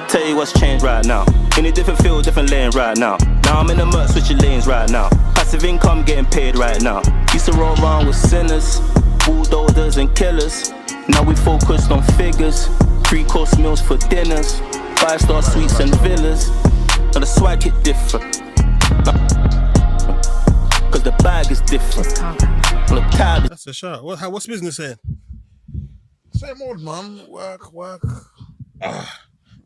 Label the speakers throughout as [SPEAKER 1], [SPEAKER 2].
[SPEAKER 1] Tell you what's changed right now. In a different field, different lane right now. Now I'm in the murk, switching lanes right now. Passive income getting paid right now. Used to roll around with sinners, bulldozers and killers. Now we focused on figures. 3-course meals for dinners. 5-star suites and villas. Now the swag hit different. Cause the bag is different. Look tired.
[SPEAKER 2] That's a shot. What's business saying?
[SPEAKER 3] Same old, man. Work.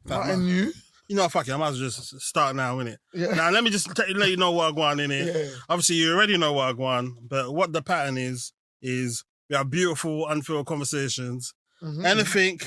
[SPEAKER 3] Nothing new.
[SPEAKER 2] You know, fuck it, I might as well just start now, innit?
[SPEAKER 3] Yeah.
[SPEAKER 2] Now, let me just let you know what I go on, innit?
[SPEAKER 3] Yeah.
[SPEAKER 2] Obviously, you already know what I go on, but what the pattern is we have beautiful, unfiltered conversations.
[SPEAKER 3] Mm-hmm.
[SPEAKER 2] Anything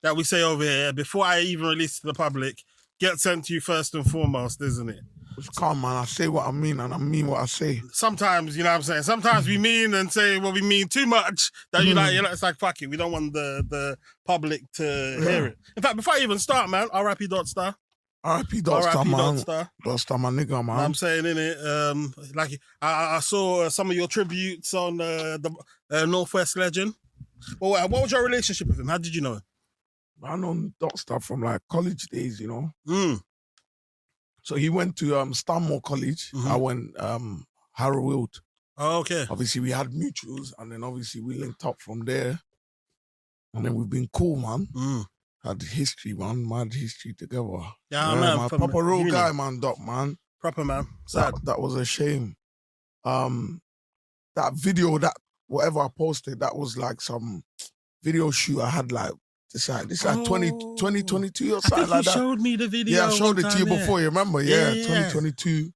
[SPEAKER 2] that we say over here, before I even release it to the public, gets sent to you first and foremost, isn't it?
[SPEAKER 3] It's calm, man. I say what I mean, and I mean what I say.
[SPEAKER 2] Sometimes, you know what I'm saying? Sometimes we mean and say what we mean too much that you know, it's like, fuck it, we don't want the public to hear it. In fact, before I even start, man, R.I.P. Dotstar.
[SPEAKER 3] R.I.P. Dotstar, man.
[SPEAKER 2] Dotstar.
[SPEAKER 3] Dotstar, my nigga, man.
[SPEAKER 2] I'm saying, innit? Like, I saw some of your tributes on the Northwest legend. Well, what was your relationship with him? How did you know him?
[SPEAKER 3] I know Dotstar from like college days, you know.
[SPEAKER 2] Mm.
[SPEAKER 3] So he went to Stanmore College.
[SPEAKER 2] Mm-hmm.
[SPEAKER 3] I went Harrowfield.
[SPEAKER 2] Oh, okay.
[SPEAKER 3] Obviously, we had mutuals, and then obviously we linked up from there. And then we've been cool, man.
[SPEAKER 2] Mm.
[SPEAKER 3] Had history, man. Mad history together.
[SPEAKER 2] Yeah, man.
[SPEAKER 3] My proper real guy, man, Doc, man.
[SPEAKER 2] Proper, man. Sad.
[SPEAKER 3] That was a shame. That video, that whatever I posted, that was like some video shoot I had like, this like 2022 or something like that.
[SPEAKER 2] You showed me the video.
[SPEAKER 3] Yeah, I showed it to you before, you remember? Yeah,
[SPEAKER 2] Yeah.
[SPEAKER 3] 2022.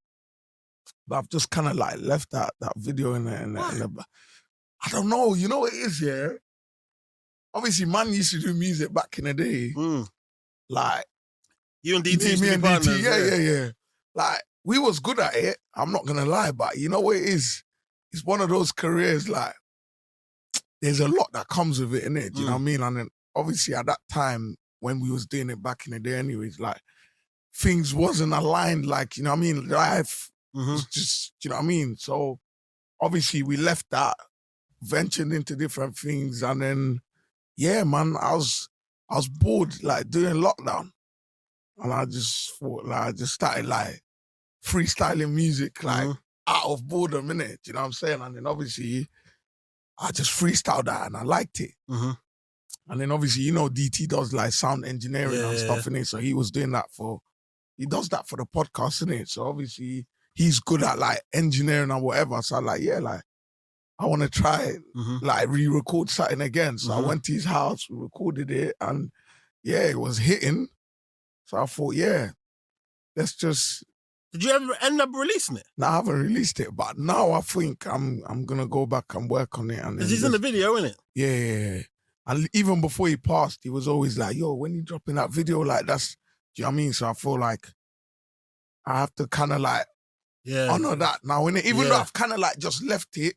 [SPEAKER 3] But I've just kind of like left that video in the I don't know, you know what it is, yeah? Obviously, man used to do music back in the day.
[SPEAKER 2] Mm.
[SPEAKER 3] Like,
[SPEAKER 2] you and DT,
[SPEAKER 3] me and
[SPEAKER 2] partners,
[SPEAKER 3] DT, yeah. Like, we was good at it, I'm not gonna lie, but you know what it is? It's one of those careers, like, there's a lot that comes with it, innit? Do you know what I mean? And then, obviously, at that time, when we was doing it back in the day anyways, like, things wasn't aligned, like, you know what I mean? Life was just, you know what I mean? So, obviously, we left that, ventured into different things, and then, yeah, man, I was bored, like, doing lockdown. And I just thought, like, I just started, like, freestyling music, like, out of boredom, innit? Do you know what I'm saying? And then, obviously, I just freestyled that, and I liked it.
[SPEAKER 2] Mm-hmm.
[SPEAKER 3] And then obviously, you know, DT does like sound engineering and stuff in it. So he was doing that he does that for the podcast, innit? So obviously he's good at like engineering or whatever. So I'm like, yeah, like I want to try like re-record something again. So I went to his house, we recorded it, and yeah, it was hitting. So I thought, yeah, let's just.
[SPEAKER 2] Did you ever end up releasing it?
[SPEAKER 3] No, I haven't released it, but now I think I'm gonna go back and work on it.
[SPEAKER 2] Because he's in the video, innit?
[SPEAKER 3] Yeah. And even before he passed, he was always like, yo, when you dropping that video, like, that's, do you know what I mean? So I feel like I have to kind of like honor that now. Even though I've kind of like just left it,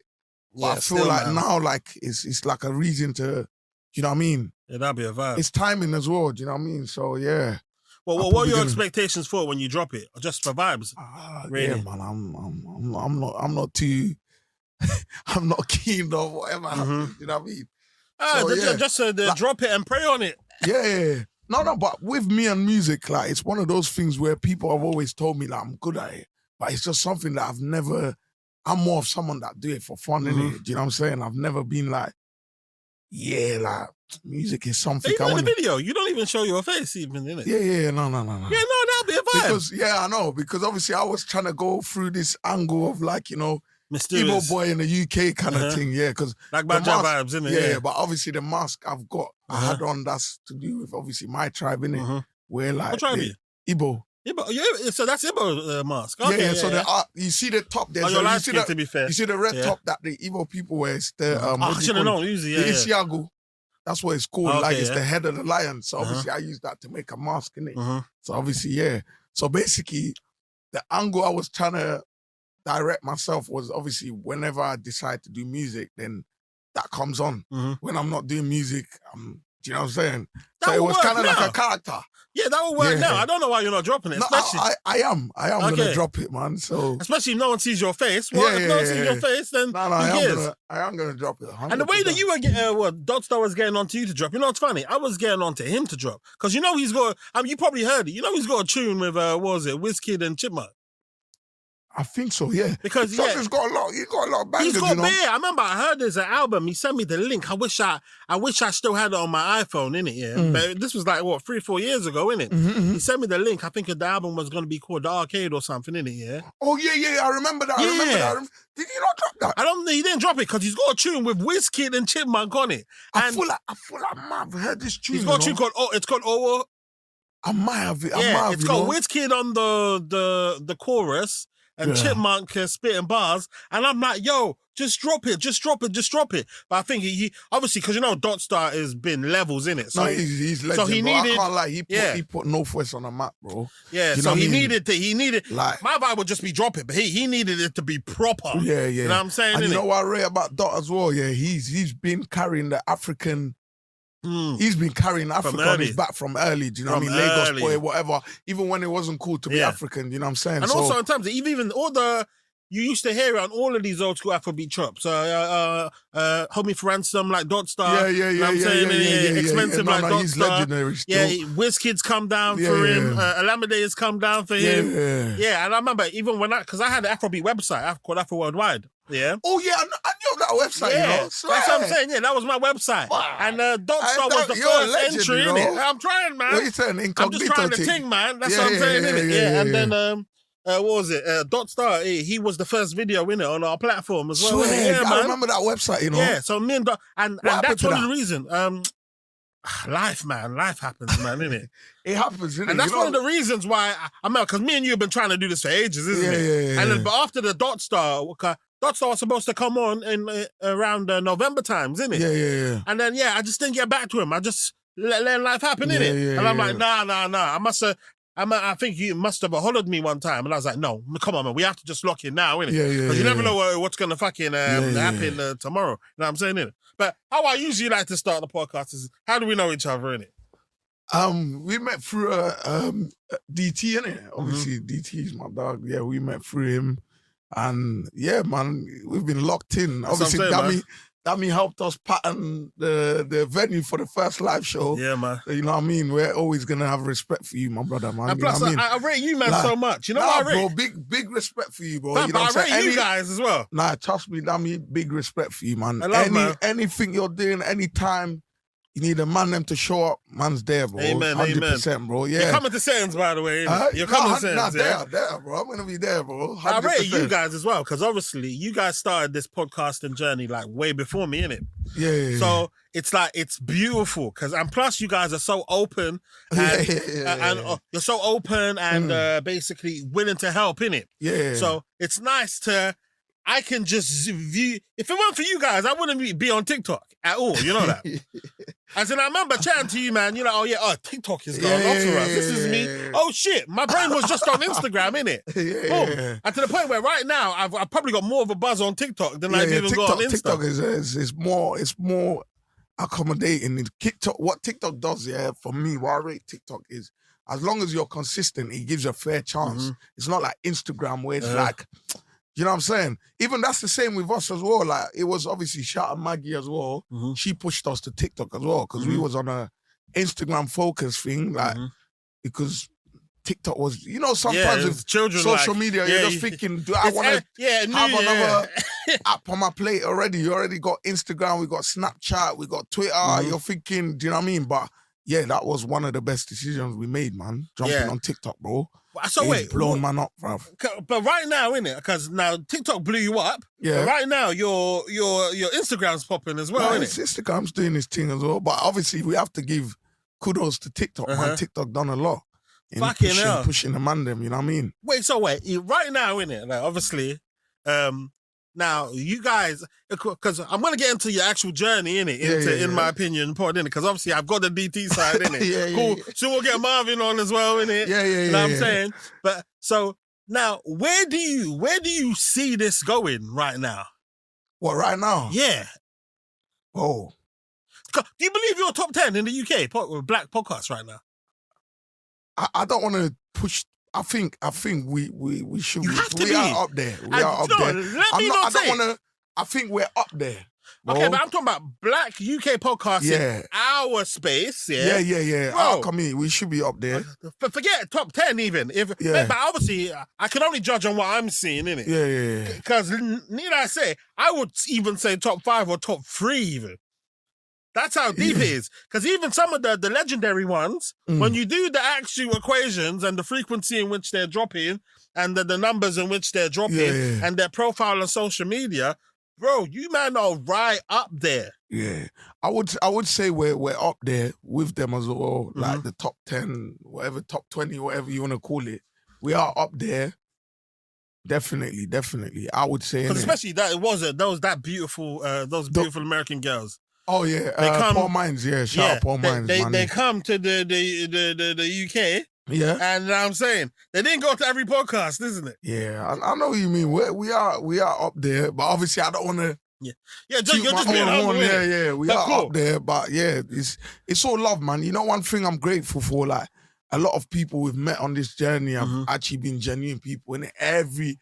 [SPEAKER 3] but I feel like now, like, it's like a reason to, do you know what I mean?
[SPEAKER 2] Yeah, that'd be a vibe.
[SPEAKER 3] It's timing as well, do you know what I mean? So, yeah.
[SPEAKER 2] Well, what are your expectations for when you drop it? Or just for vibes? Really?
[SPEAKER 3] Yeah, man, I'm not too, I'm not keen on whatever happens, you know what I mean?
[SPEAKER 2] Just drop it and pray on it.
[SPEAKER 3] Yeah. No, but with me and music, like, it's one of those things where people have always told me that I'm good at it, but it's just something that I'm more of someone that do it for fun, innit? Do you know what I'm saying? I've never been like, yeah, like, music is something
[SPEAKER 2] even in the video, you don't even show your face even, innit?
[SPEAKER 3] Yeah, no.
[SPEAKER 2] Yeah, no, that'll be a vibe.
[SPEAKER 3] Because, I know, because obviously I was trying to go through this angle of like, you know,
[SPEAKER 2] mysterious.
[SPEAKER 3] Igbo boy in the UK kind of thing, yeah, because
[SPEAKER 2] like bad vibes, innit?
[SPEAKER 3] Yeah, but obviously the mask I've got, I had on, that's to do with obviously my tribe, innit? Where like
[SPEAKER 2] what tribe are you?
[SPEAKER 3] Igbo.
[SPEAKER 2] Yeah, so that's Igbo mask. Okay,
[SPEAKER 3] so you see the top there.
[SPEAKER 2] So you see to be fair.
[SPEAKER 3] You see the red top that the Igbo people wear. It's the
[SPEAKER 2] I should have known. Usually,
[SPEAKER 3] the Isiagu. That's what it's called.
[SPEAKER 2] Okay,
[SPEAKER 3] it's the head of the lion. So obviously I use that to make a mask, innit? So obviously, So basically, the angle I was trying to direct myself was obviously whenever I decide to do music, then that comes on. When I'm not doing music, I'm Do you know what I'm saying?
[SPEAKER 2] That
[SPEAKER 3] So it
[SPEAKER 2] will
[SPEAKER 3] was
[SPEAKER 2] work
[SPEAKER 3] kind of like
[SPEAKER 2] now.
[SPEAKER 3] a character.
[SPEAKER 2] Yeah, that will work
[SPEAKER 3] Yeah.
[SPEAKER 2] now. I don't know why you're not dropping it,
[SPEAKER 3] No,
[SPEAKER 2] especially
[SPEAKER 3] I am
[SPEAKER 2] Okay.
[SPEAKER 3] gonna drop it, man. So
[SPEAKER 2] especially if no one sees your face. Well, if no one sees your face, then
[SPEAKER 3] no,
[SPEAKER 2] who
[SPEAKER 3] I
[SPEAKER 2] cares?
[SPEAKER 3] am gonna drop it.
[SPEAKER 2] And the way that
[SPEAKER 3] 100%.
[SPEAKER 2] you were getting, Dotstar was getting onto you to drop, you know what's funny? I was getting onto him to drop. Because you know he's got, you probably heard it, you know he's got a tune with, what was it, Wizkid and Chipmunk.
[SPEAKER 3] I think so, yeah.
[SPEAKER 2] Because,
[SPEAKER 3] He's got a lot of bangers,
[SPEAKER 2] he's got
[SPEAKER 3] you know.
[SPEAKER 2] beer. I remember I heard there's an album. He sent me the link. I wish I still had it on my iPhone, innit? Yeah. But this was like, 3 or 4 years ago, innit? He sent me the link. I think the album was going to be called The Arcade or something, innit? Yeah.
[SPEAKER 3] Oh, yeah. I remember that.
[SPEAKER 2] Yeah.
[SPEAKER 3] Did you not drop that?
[SPEAKER 2] He didn't drop it because he's got a tune with Wizkid and Chipmunk on it.
[SPEAKER 3] I
[SPEAKER 2] And
[SPEAKER 3] feel like I've heard this tune.
[SPEAKER 2] he's got a tune called, it's called Oh.
[SPEAKER 3] I might have it.
[SPEAKER 2] It's got Wizkid on the chorus and Chipmunk spitting bars, and I'm like, yo, just drop it. But I think he obviously, because you know Dotstar has been levels in it. So
[SPEAKER 3] no, he's legend,
[SPEAKER 2] so he
[SPEAKER 3] bro.
[SPEAKER 2] needed,
[SPEAKER 3] I can't lie. He put Northwest on the map, bro.
[SPEAKER 2] Yeah,
[SPEAKER 3] You
[SPEAKER 2] so
[SPEAKER 3] know
[SPEAKER 2] he
[SPEAKER 3] what I mean?
[SPEAKER 2] needed
[SPEAKER 3] Like,
[SPEAKER 2] my vibe would just be drop it, but he needed it to be proper.
[SPEAKER 3] yeah.
[SPEAKER 2] You know what I'm saying?
[SPEAKER 3] And you
[SPEAKER 2] innit?
[SPEAKER 3] know what I rate about Dot as well? Yeah, he's been carrying the African. He's been carrying Africa on his back from early. Do you know what I mean? Lagos boy, whatever. Even when it wasn't cool to be African, you know what I'm saying?
[SPEAKER 2] And also in terms of even all the. You used to hear it on all of these old school Afrobeat chops. Hold Me for Ransom like Dotstar.
[SPEAKER 3] Yeah.
[SPEAKER 2] You know what I'm saying? Expensive like Dotstar.
[SPEAKER 3] He's legendary still.
[SPEAKER 2] Yeah, Wizkid's come down for him. Alameda has come down for him. Yeah, and I remember even because I had an Afrobeat website called Afro Worldwide. Yeah.
[SPEAKER 3] Oh yeah, I knew that website.
[SPEAKER 2] Yeah,
[SPEAKER 3] You know?
[SPEAKER 2] that's what I'm saying. Yeah, that was my website.
[SPEAKER 3] Wow.
[SPEAKER 2] And Dotstar was the
[SPEAKER 3] you're a
[SPEAKER 2] first
[SPEAKER 3] legend,
[SPEAKER 2] entry
[SPEAKER 3] you
[SPEAKER 2] in
[SPEAKER 3] know?
[SPEAKER 2] it. I'm trying, man.
[SPEAKER 3] What you saying?
[SPEAKER 2] I'm
[SPEAKER 3] Incognito
[SPEAKER 2] just trying to
[SPEAKER 3] thing.
[SPEAKER 2] ting, man. That's what I'm saying, innit? Yeah, and then what was it? Dotstar, he was the first video in it on our platform as well.
[SPEAKER 3] Swear,
[SPEAKER 2] Yeah,
[SPEAKER 3] I
[SPEAKER 2] man.
[SPEAKER 3] remember that website, you know.
[SPEAKER 2] Yeah, so me and and
[SPEAKER 3] happened
[SPEAKER 2] that's
[SPEAKER 3] to
[SPEAKER 2] one of
[SPEAKER 3] that?
[SPEAKER 2] the reasons. Life, man. Life happens, man, innit?
[SPEAKER 3] It happens, innit?
[SPEAKER 2] And that's one of the reasons why I mean, because me and you have been trying to do this for ages, isn't it?
[SPEAKER 3] Yeah.
[SPEAKER 2] And then, but after the Dotstar was supposed to come on in around November times, isn't it?
[SPEAKER 3] Yeah.
[SPEAKER 2] And then I just didn't get back to him. I just let life happen, innit?
[SPEAKER 3] Yeah,
[SPEAKER 2] And I'm like, nah. I think you must have hollered me one time, and I was like, no, come on, man, we have to just lock in now, innit? Because you never know what's gonna fucking happen tomorrow. You know what I'm saying, innit? But how I usually like to start the podcast is, how do we know each other, innit?
[SPEAKER 3] We met through DT, innit? Obviously, DT is my dog. Yeah, we met through him. And yeah, man, we've been locked in.
[SPEAKER 2] That's what I'm
[SPEAKER 3] Obviously,
[SPEAKER 2] saying,
[SPEAKER 3] Dami helped us pattern the venue for the first live show.
[SPEAKER 2] Yeah, man.
[SPEAKER 3] So, you know what I mean? We're always going to have respect for you, my brother, man.
[SPEAKER 2] And
[SPEAKER 3] You know
[SPEAKER 2] plus,
[SPEAKER 3] what I mean?
[SPEAKER 2] I rate you, man,
[SPEAKER 3] Like,
[SPEAKER 2] so much. You know
[SPEAKER 3] nah,
[SPEAKER 2] what I rate?
[SPEAKER 3] bro, big respect for you, bro.
[SPEAKER 2] But,
[SPEAKER 3] You know what
[SPEAKER 2] I
[SPEAKER 3] I'm saying?
[SPEAKER 2] rate you guys as well.
[SPEAKER 3] Nah, trust me, Dami, big respect for you, man.
[SPEAKER 2] I love, man.
[SPEAKER 3] Anything you're doing, anytime you need a man them to show up, man's there, bro.
[SPEAKER 2] Amen,
[SPEAKER 3] 100%, bro. Yeah.
[SPEAKER 2] You're coming to settings, by the way. You're coming to settings, yeah?
[SPEAKER 3] there, bro. I'm going to be there, bro. 100%.
[SPEAKER 2] I rate you guys as well, because obviously you guys started this podcasting journey like way before me, innit?
[SPEAKER 3] Yeah.
[SPEAKER 2] So it's like, it's beautiful, and plus you guys are so open, and, and you're so open and basically willing to help, innit?
[SPEAKER 3] Yeah.
[SPEAKER 2] So it's nice I can just view. If it weren't for you guys, I wouldn't be on TikTok at all. You know that. As in, I remember chatting to you, man. You're like, TikTok is going off for us. This is me. Oh shit, my brain was just on Instagram, innit? Boom. And to the point where right now I've probably got more of a buzz on TikTok than I've even got on Insta.
[SPEAKER 3] TikTok is more accommodating. What TikTok does, for me, what I rate TikTok is, as long as you're consistent, it gives you a fair chance. It's not like Instagram where it's like. You know what I'm saying? Even that's the same with us as well. Like, it was obviously shout out Maggie as well. She pushed us to TikTok as well because we was on a Instagram focus thing, like because TikTok was, you know, sometimes with
[SPEAKER 2] children,
[SPEAKER 3] social media, you're just thinking, do I want to have another app on my plate already? You already got Instagram, we got Snapchat, we got Twitter. You're thinking, do you know what I mean? But yeah, that was one of the best decisions we made, man. Jumping on TikTok, bro.
[SPEAKER 2] So wait,
[SPEAKER 3] blown man up, bruv.
[SPEAKER 2] But right now, innit? Because now TikTok blew you up. Yeah. But right now, your Instagram's popping as well, innit?
[SPEAKER 3] Instagram's doing his thing as well. But obviously, we have to give kudos to TikTok, man. TikTok done a lot in pushing the man them. You know what I mean?
[SPEAKER 2] Wait, right now, innit? Like, obviously, now you guys, because I'm gonna get into your actual journey, innit? In my opinion, important, innit? Because obviously I've got the DT side, innit? Cool. So we'll get Marvin on as well, innit? You know what I'm saying? But so now, where do you see this going right now?
[SPEAKER 3] What, right now?
[SPEAKER 2] Yeah.
[SPEAKER 3] Oh.
[SPEAKER 2] Do you believe you're top 10 in the UK black podcasts right now?
[SPEAKER 3] I don't want to push. I think we should.
[SPEAKER 2] You have to
[SPEAKER 3] we
[SPEAKER 2] be.
[SPEAKER 3] are up there. We are up there. I don't want to. I think we're up there. Bro.
[SPEAKER 2] Okay, but I'm talking about black UK podcasts in our space.
[SPEAKER 3] Yeah. How come we should be up there?
[SPEAKER 2] Forget top 10 even. But obviously, I can only judge on what I'm seeing, innit?
[SPEAKER 3] Yeah.
[SPEAKER 2] Because, need I say, I would even say top 5 or top 3 even. That's how deep it is. Because even some of the legendary ones, when you do the actual equations and the frequency in which they're dropping and the numbers in which they're dropping and their profile on social media, bro, you man are right up there.
[SPEAKER 3] Yeah. I would say we're up there with them as well. Like the top 10, whatever, top 20, whatever you want to call it. We are up there. Definitely. I would say.
[SPEAKER 2] Especially that that beautiful, those beautiful American girls.
[SPEAKER 3] Oh yeah, Paul Mines, shout out Paul Mines.
[SPEAKER 2] They come to the UK, and I'm saying they didn't go to every podcast, isn't it?
[SPEAKER 3] Yeah, I know what you mean. We are up there, but obviously I don't want to.
[SPEAKER 2] You're just being humble.
[SPEAKER 3] We are up there, but it's all love, man. You know, one thing I'm grateful for, like a lot of people we've met on this journey have actually been genuine people, and everyone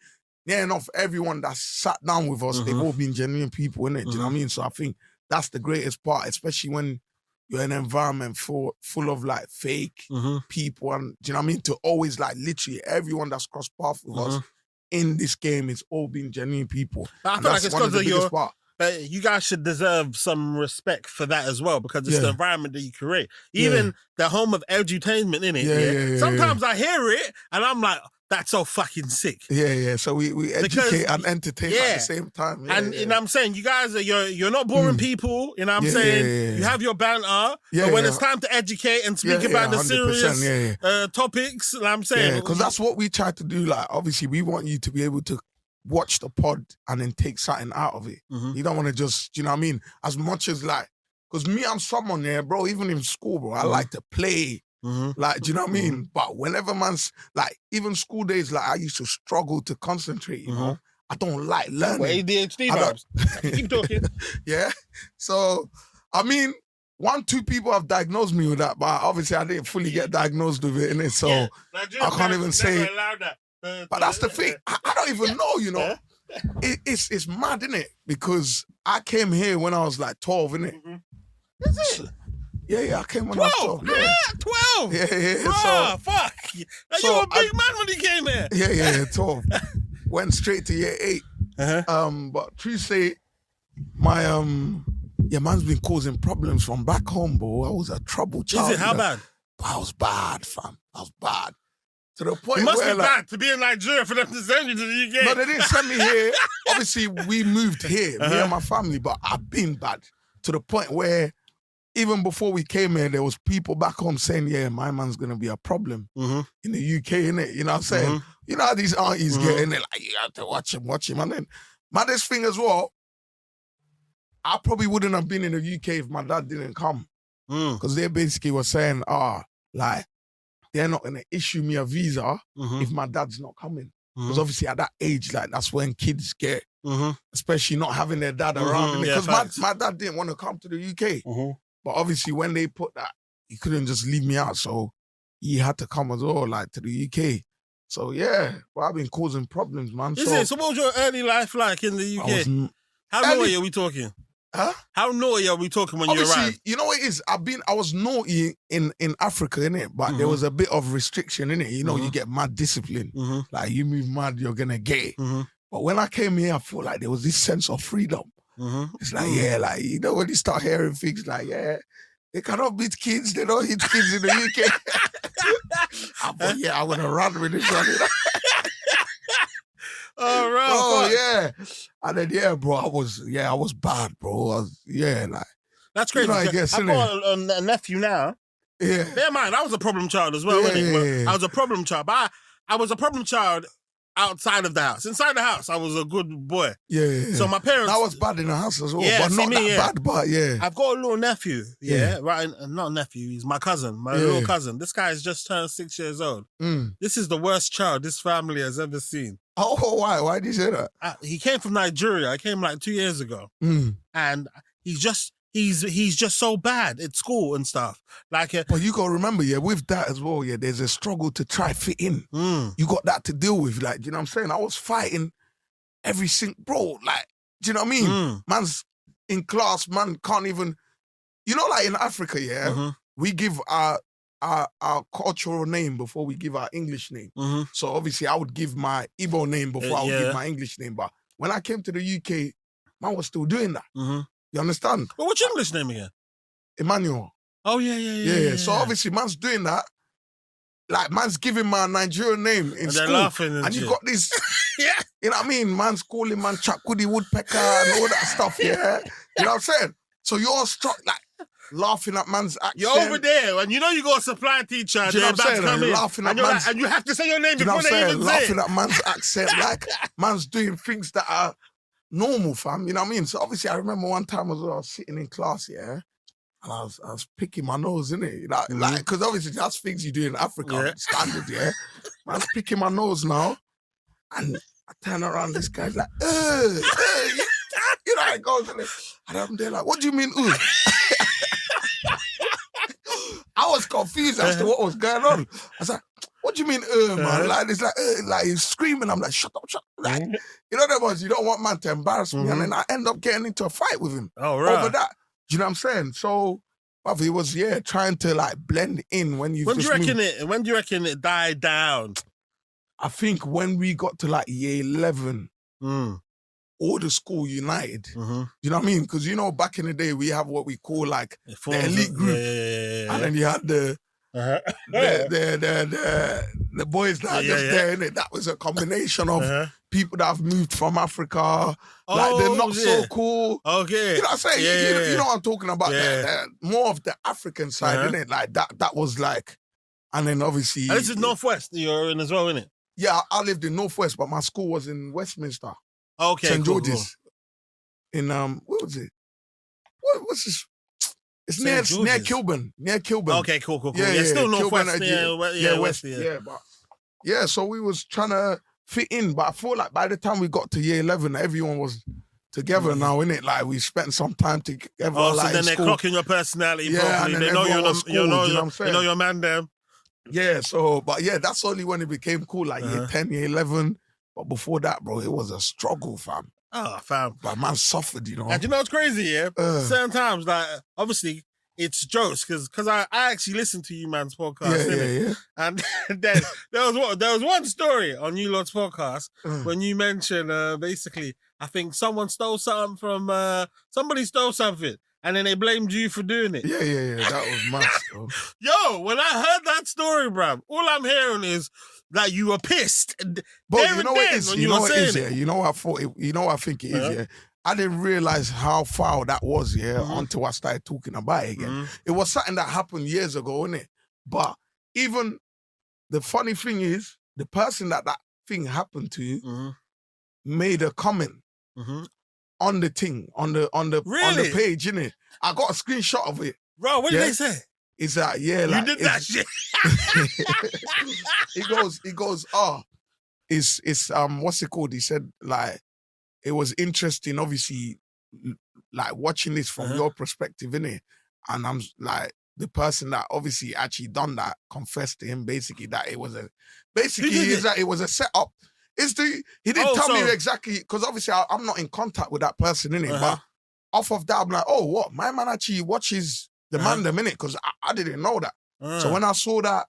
[SPEAKER 3] that sat down with us, they've all been genuine people, innit? Do you know what I mean? So I think that's the greatest part, especially when you're in an environment full of like fake people. And do you know what I mean? To always like literally everyone that's crossed paths with us in this game is all being genuine people.
[SPEAKER 2] I feel like it's because of your... But you guys should deserve some respect for that as well, because it's the environment that you create. Even the home of edutainment, innit? Sometimes I hear it and I'm like, that's so fucking sick.
[SPEAKER 3] Yeah. So we educate and entertain at the same time.
[SPEAKER 2] You know what I'm saying? You guys are, you're not boring people, you know what I'm saying? You have your banter, but when it's time to educate and speak about the serious topics, you know what I'm saying?
[SPEAKER 3] Because that's what we try to do. Like, obviously, we want you to be able to watch the pod and then take something out of it. You don't want to just, you know what I mean? As much as like, because me, I'm someone there, bro, even in school, bro, I like to play. Like, do you know what I mean? But whenever man's, like, even school days, like, I used to struggle to concentrate, you know? I don't like learning.
[SPEAKER 2] Well, ADHD vibes. Keep talking.
[SPEAKER 3] So, I mean, 1-2 people have diagnosed me with that, but obviously I didn't fully get diagnosed with it, innit? So, I can't even say. But that's the thing. I don't even know, you know? It's mad, innit? Because I came here when I was like 12, innit?
[SPEAKER 2] Is it?
[SPEAKER 3] Yeah, I came when I was 12.
[SPEAKER 2] 12?
[SPEAKER 3] Yeah.
[SPEAKER 2] Bruh, fuck. You were a big man when you came here.
[SPEAKER 3] Yeah, 12. Went straight to year 8. But true say, my man's been causing problems from back home, bro. I was a trouble child.
[SPEAKER 2] Is it? How bad?
[SPEAKER 3] I was bad, fam. I was bad. To the point
[SPEAKER 2] it must
[SPEAKER 3] where,
[SPEAKER 2] be bad to be in Nigeria for them to send you to the UK.
[SPEAKER 3] No, they didn't send me here. Obviously, we moved here, me and my family, but I've been bad. To the point where even before we came here, there was people back home saying, yeah, my man's going to be a problem in the UK, innit? You know what I'm saying? You know how these aunties get in there, like, you have to watch him. And then, maddest thing as well, I probably wouldn't have been in the UK if my dad didn't come. Because they basically were saying, like, they're not going to issue me a visa if my dad's not coming. Because obviously at that age, like, that's when kids get, especially not having their dad around. Because my dad didn't want to come to the UK. But obviously when they put that, he couldn't just leave me out. So he had to come as well, like, to the UK. So yeah, but I've been causing problems, man.
[SPEAKER 2] Is it? So what was your early life like in the UK? How naughty are we talking?
[SPEAKER 3] Huh?
[SPEAKER 2] How naughty are we talking when you arrived?
[SPEAKER 3] You know what it is? I was naughty in Africa, innit? But there was a bit of restriction, innit? You know, you get mad discipline. Like, you move mad, you're gonna get it. But when I came here, I felt like there was this sense of freedom. It's like, like, you know, when you start hearing things like, they cannot beat kids, they don't hit kids in the UK. I thought, I want to run with this one.
[SPEAKER 2] Oh, right.
[SPEAKER 3] Oh, yeah. And then, bro, I was bad, bro. Like.
[SPEAKER 2] That's crazy.
[SPEAKER 3] You know,
[SPEAKER 2] I've got a nephew now.
[SPEAKER 3] Yeah.
[SPEAKER 2] Bear in mind, I was a problem child as well, wasn't it? I was a problem child. But I was a problem child outside of the house. Inside the house, I was a good boy.
[SPEAKER 3] Yeah.
[SPEAKER 2] So my parents...
[SPEAKER 3] I was bad in the house as well, but not that bad, but I've
[SPEAKER 2] got a little nephew, right? Not a nephew, he's my cousin, my little cousin. This guy has just turned 6 years old. This is the worst child this family has ever seen.
[SPEAKER 3] Oh, why? Why did you say that?
[SPEAKER 2] He came from Nigeria. I came like 2 years ago. And he's he's just so bad at school and stuff. Like,
[SPEAKER 3] But you got to remember, yeah, with that as well, yeah, there's a struggle to try fit in. You got that to deal with. Like, do you know what I'm saying? I was fighting every single, bro, like, do you know what I mean? Man's in class, man can't even, you know, like in Africa, yeah, we give our cultural name before we give our English name. So obviously I would give my Igbo name before I would give my English name. But when I came to the UK, man was still doing that. You understand?
[SPEAKER 2] But what's your English name again?
[SPEAKER 3] Emmanuel.
[SPEAKER 2] Oh, yeah.
[SPEAKER 3] So obviously man's doing that. Like, man's giving my Nigerian name in school.
[SPEAKER 2] Laughing and
[SPEAKER 3] you
[SPEAKER 2] shit.
[SPEAKER 3] got this, you know what I mean? Man's calling man Chakudi Woodpecker and all that stuff, yeah? You know what I'm saying? So you're struck, like, laughing at man's accent.
[SPEAKER 2] You're over there, and you know you got a supply teacher.
[SPEAKER 3] Do you know what I'm saying?
[SPEAKER 2] Come in,
[SPEAKER 3] laughing at
[SPEAKER 2] and,
[SPEAKER 3] man's,
[SPEAKER 2] and you have to say your name
[SPEAKER 3] do you know
[SPEAKER 2] before
[SPEAKER 3] what I'm
[SPEAKER 2] they
[SPEAKER 3] saying?
[SPEAKER 2] even say
[SPEAKER 3] Laughing
[SPEAKER 2] it.
[SPEAKER 3] at man's accent, like, man's doing things that are normal, fam. You know what I mean? So obviously I remember one time as well, I was sitting in class, yeah? And I was picking my nose, innit? Like, because obviously that's things you do in Africa, standard, yeah? I was picking my nose now, and I turn around, this guy's like, you know how it goes, innit? And I'm there like, what do you mean, I was confused as to what was going on. I was like, what do you mean, man? Like, it's like he's screaming. I'm like, shut up. Like, you know, that was, you don't want man to embarrass me. And then I end up getting into a fight with him over that. Do you know what I'm saying? So, he was, trying to like blend in when you.
[SPEAKER 2] When do you reckon it died down?
[SPEAKER 3] I think when we got to like year 11, all the school united. You know what I mean? Because you know, back in the day, we have what we call like the elite group, and then you had the boys that are just there, innit? That was a combination of people that have moved from Africa, like they're not so cool. Okay. You know what I'm saying? You know what I'm talking about? More of the African side, innit? Like that was like, and then obviously...
[SPEAKER 2] And this is Northwest you're in as well, innit?
[SPEAKER 3] Yeah, I lived in Northwest, but my school was in Westminster.
[SPEAKER 2] Okay,
[SPEAKER 3] St. George's. In, what was it? What's this? It's near Kilburn. Near Kilburn.
[SPEAKER 2] Okay, cool. Yeah, still Northwest.
[SPEAKER 3] West. Yeah, so we was trying to fit in, but I feel like by the time we got to year 11, everyone was together now, innit? Like, we spent some time together.
[SPEAKER 2] Oh,
[SPEAKER 3] like,
[SPEAKER 2] so then they're clocking your personality properly. They know you know your man there.
[SPEAKER 3] Yeah, so, but yeah, that's only when it became cool, like year 10, year 11. But before that, bro, it was a struggle, fam.
[SPEAKER 2] Oh, fam.
[SPEAKER 3] But man suffered, you know.
[SPEAKER 2] And you know what's crazy, yeah? Certain times, like, obviously, it's jokes, because I actually listened to you man's podcast,
[SPEAKER 3] yeah.
[SPEAKER 2] And then there was one story on you lot's podcast when you mentioned, basically, I think someone stole something from, somebody stole something. And then they blamed you for doing it.
[SPEAKER 3] Yeah. That was mad, bro.
[SPEAKER 2] Yo, when I heard that story, bruv, all I'm hearing is that you were pissed.
[SPEAKER 3] But you know what it is? You know what it is, yeah? You know what I thought? You know what I think it is, yeah? I didn't realize how foul that was, until I started talking about it again. It was something that happened years ago, innit? But even the funny thing is, the person that thing happened to made a comment on the thing, on the page, innit? I got a screenshot of it.
[SPEAKER 2] Bro, what did they say?
[SPEAKER 3] It's like, like...
[SPEAKER 2] You did that shit.
[SPEAKER 3] He goes, it's what's it called? He said, like, it was interesting, obviously, like, watching this from your perspective, innit? And I'm like, the person that obviously actually done that confessed to him basically that it was a setup. He didn't tell me exactly, because obviously I'm not in contact with that person, innit? But off of that, I'm like, oh, what? My man actually watches the man the minute, because I didn't know that. So when I saw that,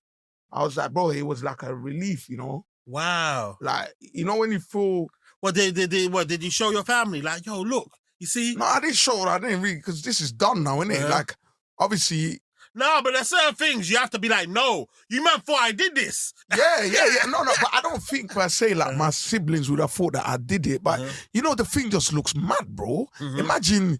[SPEAKER 3] I was like, bro, it was like a relief, you know?
[SPEAKER 2] Wow.
[SPEAKER 3] Like, you know when you feel...
[SPEAKER 2] What did you show your family? Like, yo, look, you see?
[SPEAKER 3] No, I didn't show it. I didn't really, because this is done now, innit? Like, obviously...
[SPEAKER 2] No, but there's certain things you have to be like, no, you meant thought I did this.
[SPEAKER 3] Yeah. No, but I don't think per se, like, my siblings would have thought that I did it. But, you know, the thing just looks mad, bro. Imagine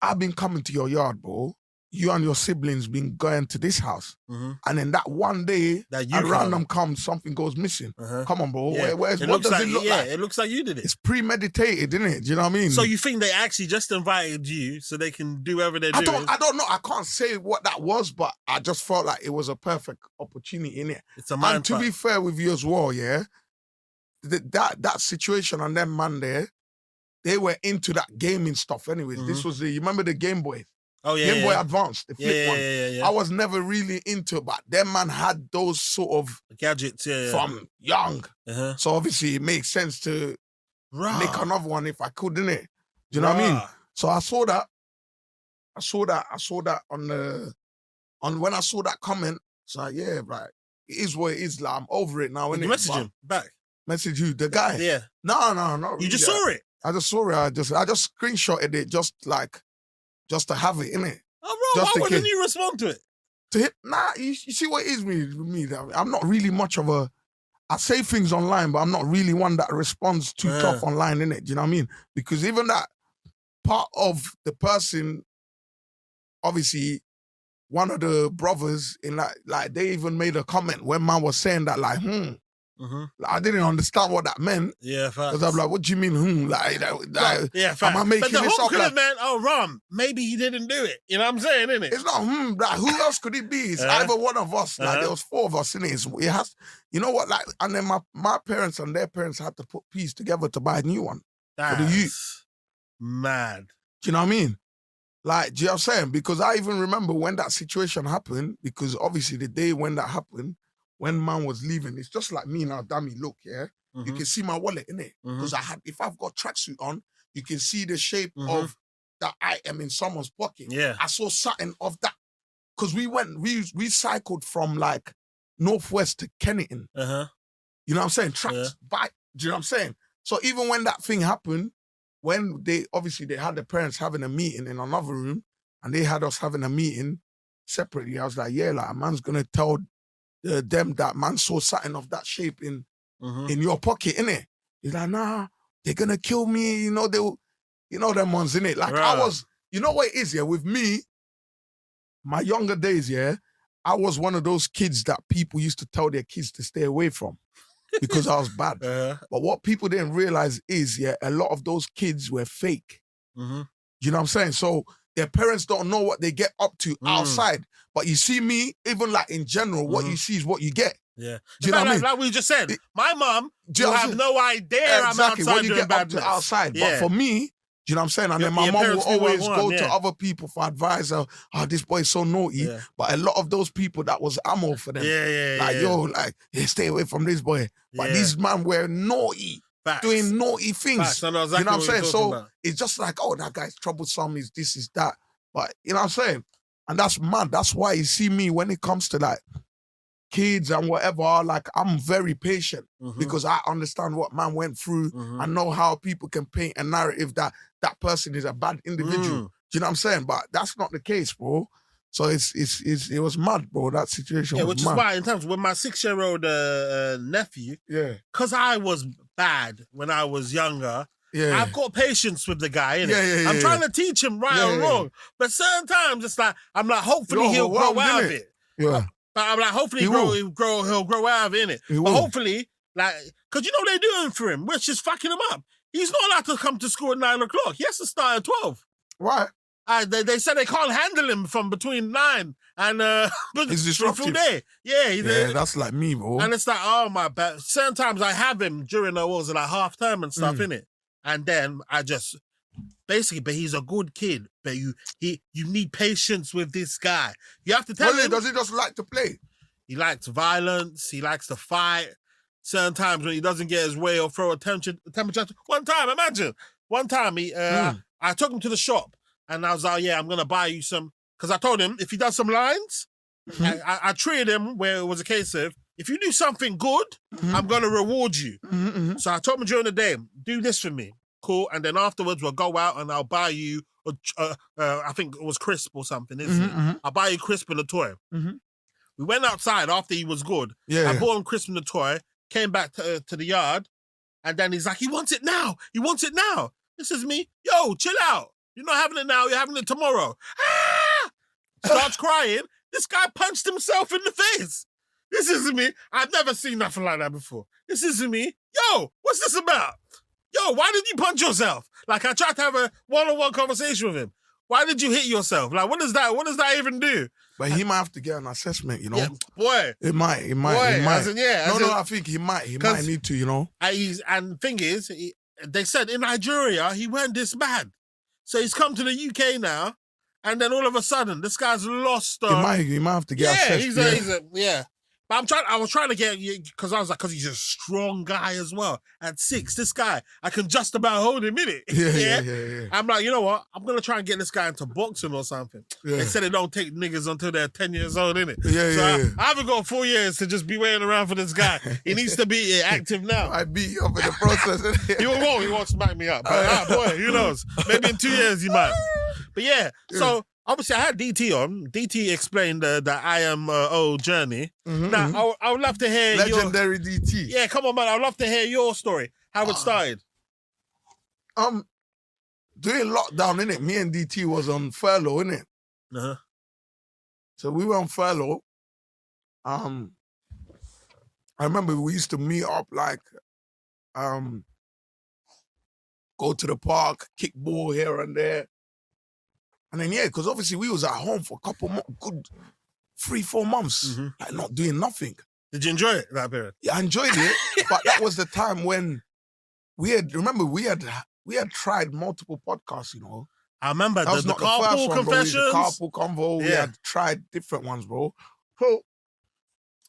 [SPEAKER 3] I've been coming to your yard, bro. You and your siblings been going to this house. And then that one day, at random comes, something goes missing. Come on, bro.
[SPEAKER 2] Yeah.
[SPEAKER 3] What does it look like?
[SPEAKER 2] It looks like you did it.
[SPEAKER 3] It's premeditated, isn't it? Do you know what I mean?
[SPEAKER 2] So you think they actually just invited you so they can do whatever they're doing?
[SPEAKER 3] I don't know. I can't say what that was, but I just felt like it was a perfect opportunity, innit?
[SPEAKER 2] It's a man.
[SPEAKER 3] And to be fair with you as well, yeah, that situation and them man there, they were into that gaming stuff anyways. This was you remember the Game Boy?
[SPEAKER 2] Oh yeah,
[SPEAKER 3] Game Boy Advance, the flip one.
[SPEAKER 2] yeah.
[SPEAKER 3] I was never really into it, but them man had those sort of
[SPEAKER 2] Gadgets,
[SPEAKER 3] from young.
[SPEAKER 2] Uh-huh.
[SPEAKER 3] So obviously it makes sense to make another one if I could, innit? Do you know what I mean? So I saw that. I saw that on when I saw that comment. So yeah, right. It is what it is. Like, I'm over it now.
[SPEAKER 2] Did you message him back?
[SPEAKER 3] Message you, the guy?
[SPEAKER 2] Yeah.
[SPEAKER 3] No, not really.
[SPEAKER 2] You just saw it?
[SPEAKER 3] I just saw it. I just screenshotted it just to have it, innit?
[SPEAKER 2] Oh, bro, why wouldn't you respond to it?
[SPEAKER 3] To him, nah, you see what it is with me. I'm not really much of a. I say things online, but I'm not really one that responds too tough online, innit? Do you know what I mean? Because even that part of the person, obviously, one of the brothers in like they even made a comment when man was saying that like, Like, I didn't understand what that meant.
[SPEAKER 2] Yeah, facts.
[SPEAKER 3] Because I'm like, what do you mean,
[SPEAKER 2] yeah, facts.
[SPEAKER 3] am I making
[SPEAKER 2] but the
[SPEAKER 3] this up?
[SPEAKER 2] Could have meant, maybe he didn't do it. You know what I'm saying, innit?
[SPEAKER 3] It's not like, who else could it be? It's either one of us. Like, there was 4 of us, innit? It has, you know what, like, and then my parents and their parents had to put peas together to buy a new one for the youth.
[SPEAKER 2] Mad.
[SPEAKER 3] Do you know what I mean? Like, do you know what I'm saying? Because I even remember when that situation happened, because obviously the day when that happened, when man was leaving, it's just like me now, dummy, look, yeah? You can see my wallet, innit? Because if I've got tracksuit on, you can see the shape of that item in someone's pocket.
[SPEAKER 2] Yeah.
[SPEAKER 3] I saw something of that. Because we cycled from like Northwest to Kennington. You know what I'm saying? Tracks, bike, do you know what I'm saying? So even when that thing happened, when they had the parents having a meeting in another room, and they had us having a meeting separately, I was like, yeah, like, a man's gonna tell them that man saw something of that shape in your pocket, innit? He's like, nah, they're gonna kill me, you know, them ones, innit? Like, I was, you know what it is, yeah, with me, my younger days, yeah, I was one of those kids that people used to tell their kids to stay away from because I was bad. But what people didn't realize is, yeah, a lot of those kids were fake. You know what I'm saying? So their parents don't know what they get up to outside. But you see me, even like in general, what you see is what you get.
[SPEAKER 2] Yeah.
[SPEAKER 3] Do you know what I mean?
[SPEAKER 2] Like we just said, my mom, you have no idea I'm outside
[SPEAKER 3] what you
[SPEAKER 2] doing
[SPEAKER 3] get
[SPEAKER 2] badness.
[SPEAKER 3] up to outside. But for me, do you know what I'm saying? And then my mom will always go to other people for advice. This boy's so naughty. Yeah. But a lot of those people, that was ammo for them. Stay away from this boy. But these man were naughty. Facts. Doing naughty things.
[SPEAKER 2] Facts. I know exactly,
[SPEAKER 3] you know what I'm saying? So
[SPEAKER 2] about.
[SPEAKER 3] It's just like, oh, that guy's troublesome, is this, is that. But you know what I'm saying? And that's mad. That's why you see me when it comes to like kids and whatever, like, I'm very patient because I understand what man went through. I know how people can paint a narrative that that person is a bad individual. Do you know what I'm saying? But that's not the case, bro. So it was mad, bro. That situation was
[SPEAKER 2] which
[SPEAKER 3] mad.
[SPEAKER 2] Is why in terms with my 6-year-old nephew, because I was bad when I was younger. Yeah. I've got patience with the guy, innit? I'm trying to teach him right or wrong. But certain times it's like, I'm like, hopefully he'll grow out of it. Yeah. But I'm like, hopefully he'll grow out of it, innit? But hopefully, like, because you know what they're doing for him, which is fucking him up. He's not allowed to come to school at 9 o'clock. He has to start at 12.
[SPEAKER 3] Right.
[SPEAKER 2] They said they can't handle him from between 9 and
[SPEAKER 3] he's disruptive.
[SPEAKER 2] Day. Yeah,
[SPEAKER 3] that's like me, bro.
[SPEAKER 2] And it's like, oh my bad. Certain times I have him during the like half term and stuff, innit? And then I just basically, but he's a good kid. But you need patience with this guy. You have to tell him.
[SPEAKER 3] Does he just like to play?
[SPEAKER 2] He likes violence. He likes to fight. Certain times when he doesn't get his way or throw a temperature. One time, imagine. One time I took him to the shop and I was like, yeah, I'm gonna buy you some. Because I told him if he does some lines, I treated him where it was a case of, if you do something good, I'm going to reward you. So I told him during the day, do this for me. Cool. And then afterwards, we'll go out and I'll buy you, I think it was crisp or something, isn't it? I'll buy you crisp and a toy. We went outside after he was good. I bought him crisp and a toy, came back to the yard, and then he's like, he wants it now. He wants it now. This is me. Yo, chill out. You're not having it now. You're having it tomorrow. Ah! Starts crying. This guy punched himself in the face. This isn't me. I've never seen nothing like that before. This isn't me. Yo, what's this about? Yo, why did you punch yourself? Like, I tried to have a one-on-one conversation with him. Why did you hit yourself? Like, what does that even do?
[SPEAKER 3] But he might have to get an assessment, you know?
[SPEAKER 2] Yeah, boy.
[SPEAKER 3] It might. I think he might need to, you know?
[SPEAKER 2] And thing is, they said in Nigeria, he weren't this bad. So he's come to the UK now, And then all of a sudden, this guy's lost.
[SPEAKER 3] You might have to get
[SPEAKER 2] yeah,
[SPEAKER 3] assessed.
[SPEAKER 2] yeah. But I was trying to get, because I was like, because he's a strong guy as well. At 6, this guy, I can just about hold him in it.
[SPEAKER 3] Yeah.
[SPEAKER 2] I'm like, you know what? I'm going to try and get this guy into boxing or something.
[SPEAKER 3] Yeah.
[SPEAKER 2] They said they don't take niggas until they're 10 years old, innit?
[SPEAKER 3] Yeah.
[SPEAKER 2] I haven't got 4 years to just be waiting around for this guy. He needs to be active now.
[SPEAKER 3] I beat you up in the process.
[SPEAKER 2] He won't smack me up. But boy, who knows? Maybe in 2 years he might. But yeah, so obviously I had DT on. DT explained the I am journey. Now, I would love to hear
[SPEAKER 3] Legendary DT.
[SPEAKER 2] Yeah, come on, man. I would love to hear your story, how it started.
[SPEAKER 3] During lockdown, innit? Me and DT was on furlough, innit?
[SPEAKER 2] Uh-huh.
[SPEAKER 3] So we were on furlough. I remember we used to meet up, like, go to the park, kick ball here and there. And then, because obviously we was at home for a couple good 3-4 months, like not doing nothing.
[SPEAKER 2] Did you enjoy it, that period?
[SPEAKER 3] Yeah, I enjoyed it, but that was the time when we had tried multiple podcasts, you know.
[SPEAKER 2] I remember
[SPEAKER 3] that was
[SPEAKER 2] the
[SPEAKER 3] not
[SPEAKER 2] carpool
[SPEAKER 3] the first one,
[SPEAKER 2] confessions.
[SPEAKER 3] Bro. The carpool convo, we had tried different ones, bro. So,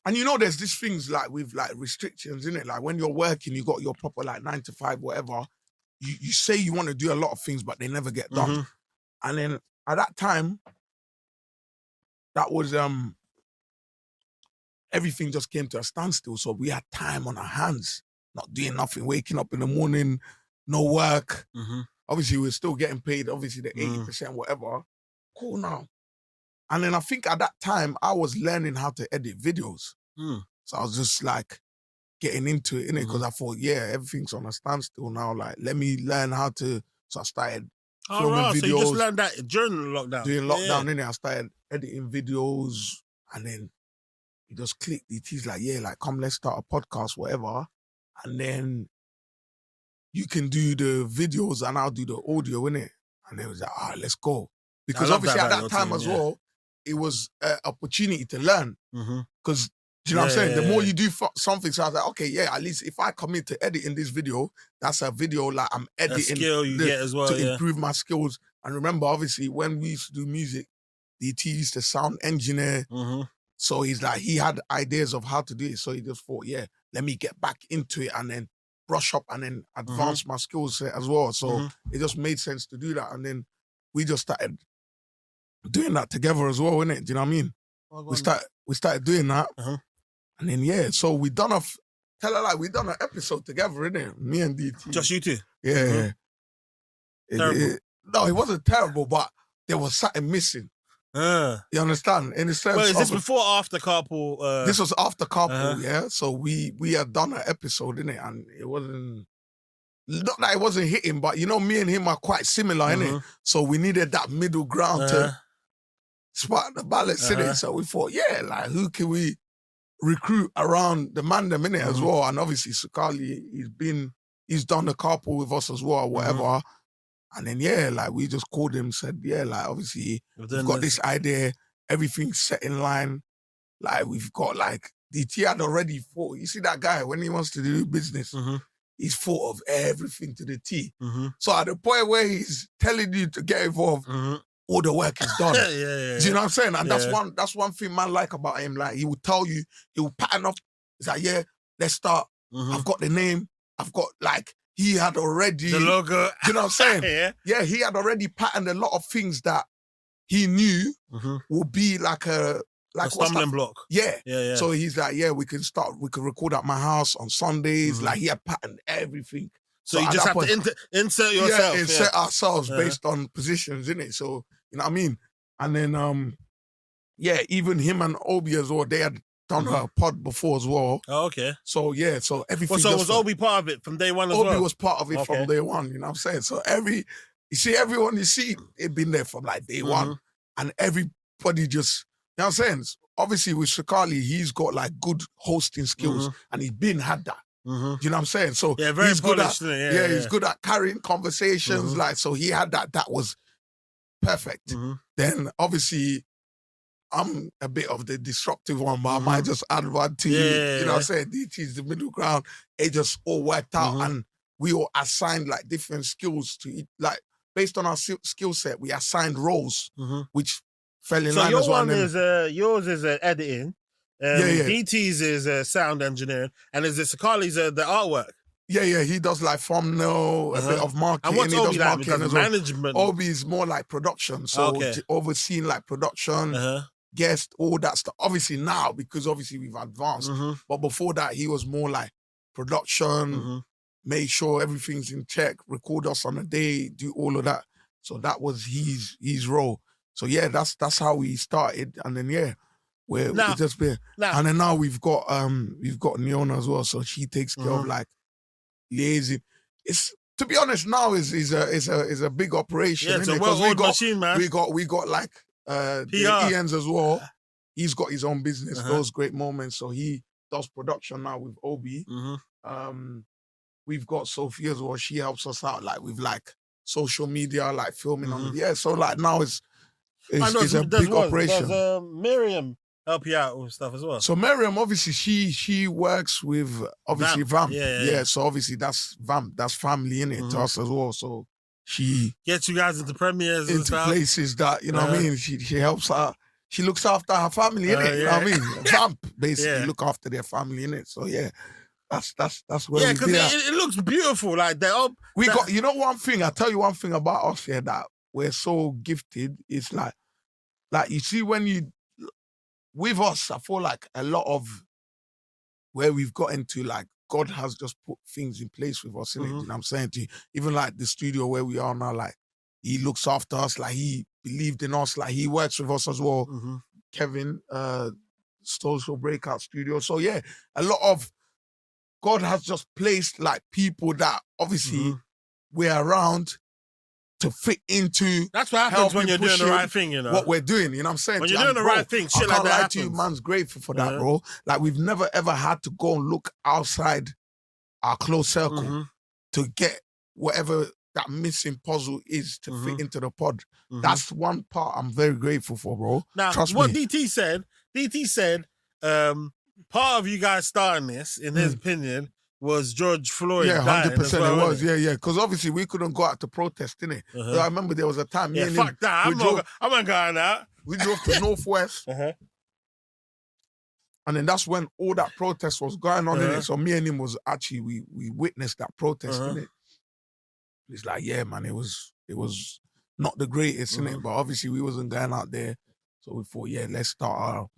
[SPEAKER 3] and you know, there's these things like with like restrictions, innit? Like when you're working, you got your proper like 9 to 5, whatever. You say you want to do a lot of things, but they never get done. And then at that time, that was everything just came to a standstill. So we had time on our hands, not doing nothing, waking up in the morning, no work. Obviously, we were still getting paid, obviously the 80%, whatever. Cool now. And then I think at that time, I was learning how to edit videos. So I was just like getting into it, innit? Because I thought, everything's on a standstill now. Like, let me learn how to. So I started filming videos.
[SPEAKER 2] So you just learned that during lockdown?
[SPEAKER 3] During lockdown, innit? I started editing videos, and then it just clicked. DT's like, come, let's start a podcast, whatever. And then you can do the videos and I'll do the audio, innit? And they was like, let's go. Because obviously at that time as well, it was an opportunity to learn. Because, do you know what I'm saying? The more you do something, so I was like, okay, at least if I commit to editing this video, that's a video like I'm editing.
[SPEAKER 2] A skill you get as well,
[SPEAKER 3] to improve my skills. And remember, obviously, when we used to do music, DT used to sound engineer. So he's like, he had ideas of how to do it. So he just thought, let me get back into it and then brush up and then advance my skill set as well. So it just made sense to do that. And then we just started doing that together as well, innit? Do you know what I mean? We started doing that. And then, so we done we done an episode together, innit? Me and DT.
[SPEAKER 2] Just you two?
[SPEAKER 3] Yeah.
[SPEAKER 2] Terrible.
[SPEAKER 3] No, it wasn't terrible, but there was something missing. You understand? In the sense
[SPEAKER 2] is this before or after carpool?
[SPEAKER 3] This was after carpool, So we had done an episode, innit? And it wasn't, not that it wasn't hitting, but you know, me and him are quite similar, innit? So we needed that middle ground to spot the balance, innit? So we thought, like, who can we recruit around the mandem, innit, as well? And obviously Sukali, he's done the carpool with us as well, whatever. And then, like, we just called him, said, like, obviously, we've got this idea, everything's set in line. Like, we've got, like, DT had already thought, you see that guy, when he wants to do business, he's thought of everything to the T. So at the point where he's telling you to get involved, all the work is done. Do you know what I'm saying? And that's one thing man like about him. Like, he will tell you, he will pattern up. He's like, let's start. I've got the name. I've got, like, he had already...
[SPEAKER 2] The logo.
[SPEAKER 3] Do you know what I'm saying? He had already patterned a lot of things that he knew would be like a
[SPEAKER 2] stumbling block.
[SPEAKER 3] Yeah. So he's like, we can record at my house on Sundays. Like, he had patterned everything.
[SPEAKER 2] So you just have to insert yourself.
[SPEAKER 3] Insert ourselves based on positions, innit? So, you know what I mean? And then, even him and Obi as well, they had done her pod before as well.
[SPEAKER 2] Oh, okay.
[SPEAKER 3] So, so everything...
[SPEAKER 2] So was Obi part of it from day one as well?
[SPEAKER 3] Obi was part of it from day one, you know what I'm saying? So everyone you see, it been there from like day one. And everybody just... You know what I'm saying? Obviously with Shakali, he's got like good hosting skills and he's had that. You know what I'm saying? So
[SPEAKER 2] very
[SPEAKER 3] he's good
[SPEAKER 2] polished.
[SPEAKER 3] at, he's good at carrying conversations. Like, so he had that. That was perfect. Then obviously I'm a bit of the disruptive one, but I might just add one to you. You know what I'm saying? DT's the middle ground. It just all worked out and we all assigned like different skills to each, like based on our skill set, we assigned roles, which fell in
[SPEAKER 2] So
[SPEAKER 3] line
[SPEAKER 2] your
[SPEAKER 3] as well.
[SPEAKER 2] one is yours is editing. DT's is sound engineering, and is it Sakali's the artwork?
[SPEAKER 3] Yeah, he does like thumbnail, a bit of marketing.
[SPEAKER 2] And what's
[SPEAKER 3] he
[SPEAKER 2] Obi
[SPEAKER 3] does
[SPEAKER 2] like?
[SPEAKER 3] marketing
[SPEAKER 2] Because
[SPEAKER 3] as well.
[SPEAKER 2] management.
[SPEAKER 3] Obi is more like production, so overseeing like production, guest, all that stuff. Obviously now, because obviously we've advanced, but before that he was more like production, make sure everything's in check, record us on a day, do all of that. So that was his role. So yeah, that's how we started, and then we're just been, and then now we've got Neona as well, so she takes care of like liaising. It's, to be honest, now is a big operation.
[SPEAKER 2] Yeah, it's a well-oiled machine, man.
[SPEAKER 3] We got like the Ian's as well. He's got his own business, those great moments. So he does production now with Obi. We've got Sophie as well. She helps us out like with like social media, like filming on so like now it's a big operation.
[SPEAKER 2] Does Miriam help you out with stuff as well?
[SPEAKER 3] So Miriam, obviously, she works with obviously Vamp. Yeah. So obviously that's Vamp, that's family in it to us as well. So she
[SPEAKER 2] gets you guys into premieres and
[SPEAKER 3] into
[SPEAKER 2] stuff.
[SPEAKER 3] Places that, you know what I mean? She helps her. She looks after her family, innit? You know what I mean? Vamp basically look after their family, innit? So yeah. That's where we
[SPEAKER 2] because it looks beautiful. Like got,
[SPEAKER 3] you know, one thing, I tell you one thing about us here that we're so gifted. It's like you see when with us, I feel like a lot of where we've got into, like, God has just put things in place with us, innit? You know what I'm saying to you? Even like the studio where we are now, like, he looks after us, like he believed in us, like he works with us as well. Kevin, Social Breakout Studio. So yeah, a lot of God has just placed like people that obviously we're around to fit into.
[SPEAKER 2] That's what happens when you're doing the right thing, you know.
[SPEAKER 3] What we're doing, you know what I'm saying?
[SPEAKER 2] When you're doing the right thing, shit like that happens.
[SPEAKER 3] To you, man's grateful for that, bro. Like we've never ever had to go and look outside our close circle to get whatever that missing puzzle is to fit into the pod. That's one part I'm very grateful for, bro.
[SPEAKER 2] Now,
[SPEAKER 3] trust
[SPEAKER 2] what
[SPEAKER 3] me.
[SPEAKER 2] DT said, part of you guys starting this, in his opinion, was George Floyd.
[SPEAKER 3] Yeah, 100%
[SPEAKER 2] well,
[SPEAKER 3] it was. Yeah. Because obviously we couldn't go out to protest, innit? I remember there was a time.
[SPEAKER 2] Fuck that. I'm not going out.
[SPEAKER 3] We drove to Northwest. And then that's when all that protest was going on, innit? So me and him was actually, we witnessed that protest, innit? It's like, yeah, man, it was not the greatest, innit? But obviously we wasn't going out there. So we thought, yeah, let's start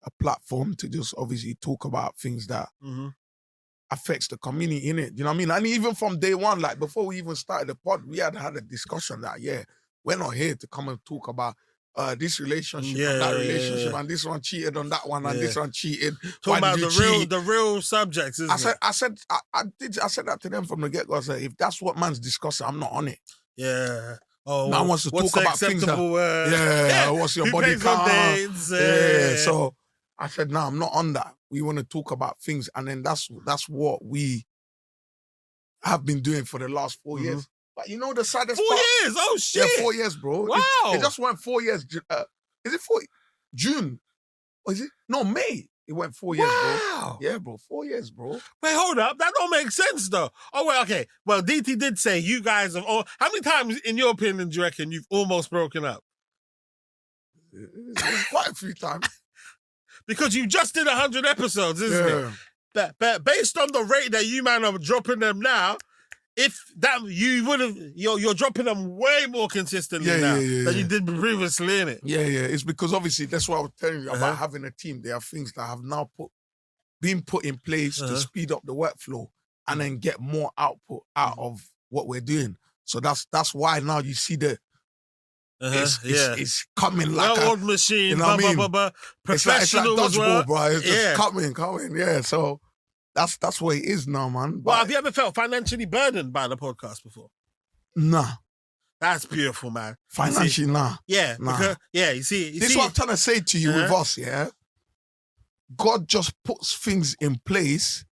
[SPEAKER 3] a platform to just obviously talk about things that affects the community, innit? You know what I mean? And even from day one, like before we even started the pod, we had a discussion that, we're not here to come and talk about this relationship and that relationship and this one cheated on that one and this one cheated.
[SPEAKER 2] Talk about the real subjects, isn't it?
[SPEAKER 3] I said that to them from the get-go. I said, if that's what man's discussing, I'm not on it.
[SPEAKER 2] Yeah. Oh,
[SPEAKER 3] man wants to talk about things that, what's your body count? So I said, no, I'm not on that. We want to talk about things, and then that's what we have been doing for the last 4 years. But you know the saddest part?
[SPEAKER 2] 4 years? Oh, shit.
[SPEAKER 3] Yeah, 4 years, bro.
[SPEAKER 2] Wow.
[SPEAKER 3] It just went 4 years. Is it June? Or is it? No, May. It went 4 years, bro. Yeah, bro. 4 years, bro.
[SPEAKER 2] Wait, hold up. That don't make sense, though. Oh, wait, okay. Well, DT did say you guys have all... How many times, in your opinion, do you reckon you've almost broken up?
[SPEAKER 3] It's quite a few times. Because
[SPEAKER 2] you just did 100 episodes, isn't it? But based on the rate that you man are dropping them now, if that you would have, you're dropping them way more consistently now than you did previously, innit?
[SPEAKER 3] Yeah. It's because obviously that's what I was telling you about having a team. There are things that have now been put in place to speed up the workflow and then get more output out of what we're doing. So that's why now you see the it's coming like
[SPEAKER 2] an old machine,
[SPEAKER 3] you know what I mean?
[SPEAKER 2] Professional
[SPEAKER 3] it's like
[SPEAKER 2] as well.
[SPEAKER 3] Dodgeball, bro. It's just coming. Yeah, so that's what it is now, man.
[SPEAKER 2] Well, have you ever felt financially burdened by the podcast before?
[SPEAKER 3] Nah.
[SPEAKER 2] That's beautiful, man.
[SPEAKER 3] Financially, nah.
[SPEAKER 2] Yeah,
[SPEAKER 3] nah.
[SPEAKER 2] Because, you see.
[SPEAKER 3] This is what I'm trying to say to you with us, God just puts things in place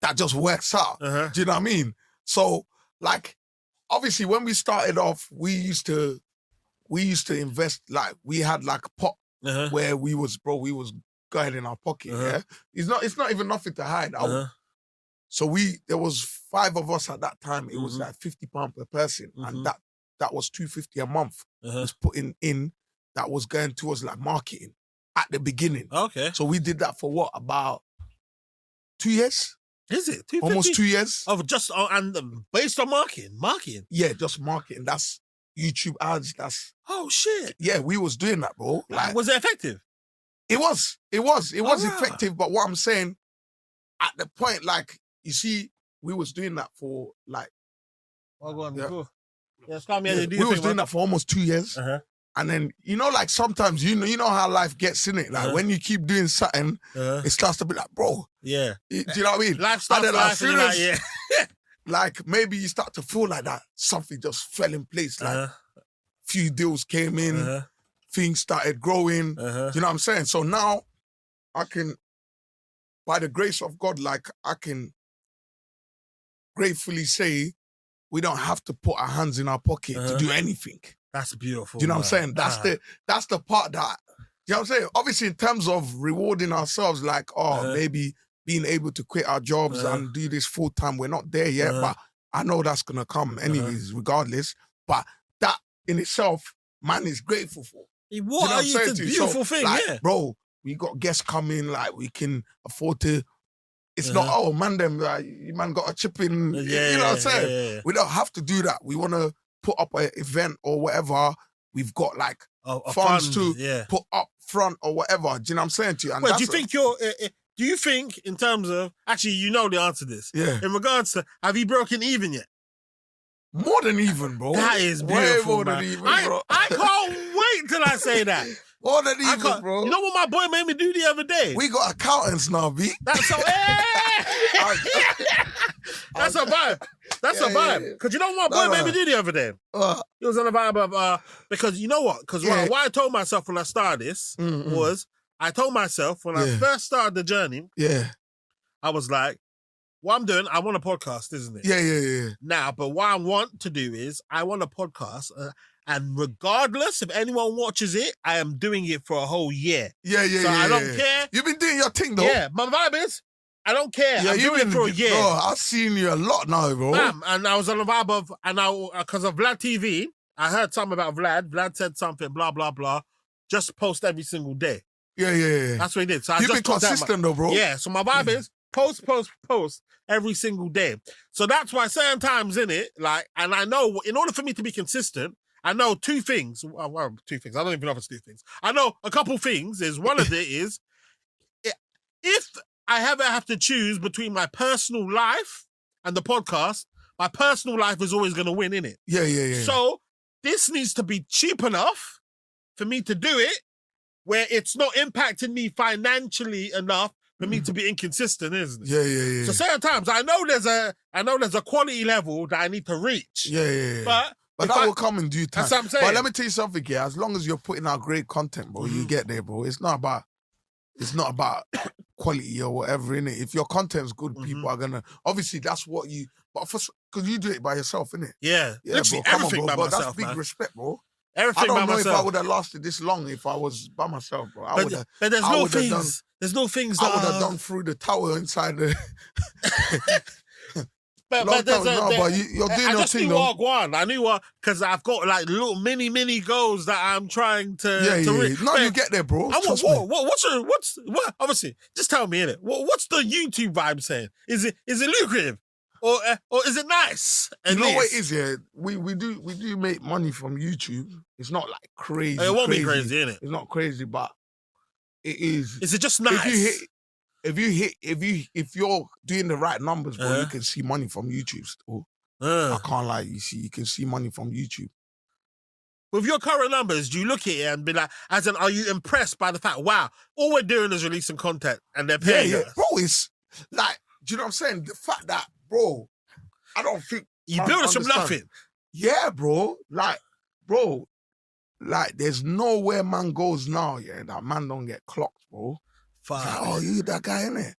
[SPEAKER 3] that just works out. Do you know what I mean? So, like, obviously, when we started off, we used to invest, like, we had like a pot where we was going in our pocket, It's not even nothing to hide. So there was 5 of us at that time. It was like £50 per person. And that was $250 a month was putting in that was going towards like marketing at the beginning.
[SPEAKER 2] Okay.
[SPEAKER 3] So we did that for what, about 2 years?
[SPEAKER 2] Is it? 250?
[SPEAKER 3] Almost 2 years.
[SPEAKER 2] Of just and based on marketing.
[SPEAKER 3] Yeah, just marketing. That's YouTube ads. That's
[SPEAKER 2] shit.
[SPEAKER 3] Yeah, we was doing that, bro. Like,
[SPEAKER 2] was it effective?
[SPEAKER 3] It was
[SPEAKER 2] Alright.
[SPEAKER 3] effective. But what I'm saying, at the point, like, you see, we was doing that for like.
[SPEAKER 2] Oh, go on.
[SPEAKER 3] Yeah.
[SPEAKER 2] Cool. Yeah, it's me.
[SPEAKER 3] Yeah, we was doing that for almost 2 years. And then, you know, like sometimes, you know how life gets in it. Like when you keep doing something, it starts to be like, bro.
[SPEAKER 2] Yeah.
[SPEAKER 3] Do you know what I mean?
[SPEAKER 2] Life starts
[SPEAKER 3] as soon as,
[SPEAKER 2] yeah.
[SPEAKER 3] like maybe you start to feel like that, something just fell in place. Like few deals came in, things started growing. Do you know what I'm saying? So now I can, by the grace of God, like I can gratefully say we don't have to put our hands in our pocket to do anything.
[SPEAKER 2] That's beautiful.
[SPEAKER 3] Do you know what I'm saying? That's the part that, you know what I'm saying? Obviously, in terms of rewarding ourselves, like, maybe being able to quit our jobs and do this full time, we're not there yet, but I know that's going to come anyways, regardless. But that in itself, man is grateful for.
[SPEAKER 2] What? It's a beautiful thing,
[SPEAKER 3] like,
[SPEAKER 2] yeah.
[SPEAKER 3] Bro, we got guests coming, like, we can afford to. It's not, man, them, like, you man got a chip in. You know what I'm saying? We don't have to do that. We want to put up an event or whatever. We've got like funds to put up front or whatever. Do you know what I'm saying to you? And
[SPEAKER 2] wait, do you think in terms of, actually, you know the answer to this.
[SPEAKER 3] Yeah.
[SPEAKER 2] In regards to, have you broken even yet?
[SPEAKER 3] More than even, bro.
[SPEAKER 2] That is beautiful,
[SPEAKER 3] way more
[SPEAKER 2] man.
[SPEAKER 3] than even, bro.
[SPEAKER 2] I can't wait till I say that.
[SPEAKER 3] More than even, bro.
[SPEAKER 2] You know what my boy made me do the other day?
[SPEAKER 3] We got accountants now, B.
[SPEAKER 2] That's so. That's a vibe. That's a vibe. Because you know what my boy made me do the other day? He was on a vibe of, because you know what? Because what I told myself when I started this was, I told myself when I first started the journey, I was like, what I'm doing, I want a podcast, isn't it?
[SPEAKER 3] Yeah.
[SPEAKER 2] Now, but what I want to do is, I want a podcast, and regardless if anyone watches it, I am doing it for a whole year.
[SPEAKER 3] Yeah.
[SPEAKER 2] So I don't care.
[SPEAKER 3] You've been doing your thing, though.
[SPEAKER 2] Yeah, my vibe is, I don't care. I'm doing it for a year.
[SPEAKER 3] Bro, I've seen you a lot now, bro.
[SPEAKER 2] Bam. And I was on the vibe of, because of Vlad TV, I heard something about Vlad. Vlad said something, blah, blah, blah. Just post every single day.
[SPEAKER 3] Yeah.
[SPEAKER 2] That's what he did. So
[SPEAKER 3] You've been consistent, though, bro.
[SPEAKER 2] Yeah, so my vibe is post every single day. So that's why certain times in it, like, and I know in order for me to be consistent, I know two things. Well, two things. I don't even know if it's two things. I know a couple things. Is one of it is, if I ever have to choose between my personal life and the podcast, my personal life is always going to win, innit?
[SPEAKER 3] Yeah.
[SPEAKER 2] So this needs to be cheap enough for me to do it, where it's not impacting me financially enough for me to be inconsistent, isn't it?
[SPEAKER 3] Yeah.
[SPEAKER 2] So certain times I know there's a quality level that I need to reach.
[SPEAKER 3] Yeah. But that will come in due time.
[SPEAKER 2] That's what I'm saying.
[SPEAKER 3] But let me tell you something, yeah. As long as you're putting out great content, bro, you get there, bro. It's not about quality or whatever, innit? If your content's good, people are gonna. Obviously, that's what you. But because you do it by yourself, innit?
[SPEAKER 2] Yeah,
[SPEAKER 3] bro.
[SPEAKER 2] literally
[SPEAKER 3] Come
[SPEAKER 2] everything
[SPEAKER 3] on, bro.
[SPEAKER 2] by
[SPEAKER 3] But
[SPEAKER 2] myself,
[SPEAKER 3] that's big
[SPEAKER 2] man.
[SPEAKER 3] respect, bro.
[SPEAKER 2] Everything
[SPEAKER 3] I don't
[SPEAKER 2] by
[SPEAKER 3] know
[SPEAKER 2] myself.
[SPEAKER 3] if I would have lasted this long if I was by myself, bro.
[SPEAKER 2] But there's no things. There's no things that
[SPEAKER 3] I would have done through the tower inside the.
[SPEAKER 2] But there's
[SPEAKER 3] but you're doing your thing, though.
[SPEAKER 2] I just knew one. I knew what, because I've got like little mini goals that I'm trying to.
[SPEAKER 3] Yeah. No, you get there, bro.
[SPEAKER 2] What? Obviously, just tell me, innit? What's the YouTube vibe saying? Is it lucrative, or is it nice?
[SPEAKER 3] You know what it is, yeah. We do make money from YouTube. It's not like crazy.
[SPEAKER 2] It won't be crazy, innit?
[SPEAKER 3] It's not crazy, but it is.
[SPEAKER 2] Is it just nice?
[SPEAKER 3] If you're doing the right numbers, bro, you can see money from YouTube still. I can't lie, you can see money from YouTube.
[SPEAKER 2] With your current numbers, do you look at it and be like, as in, are you impressed by the fact, wow, all we're doing is releasing content and they're paying us?
[SPEAKER 3] Bro, it's like, do you know what I'm saying? The fact that, bro, I don't think
[SPEAKER 2] you build us from nothing.
[SPEAKER 3] Yeah, bro. Like, there's nowhere man goes now, that man don't get clocked, bro. Like, oh, you that guy, innit?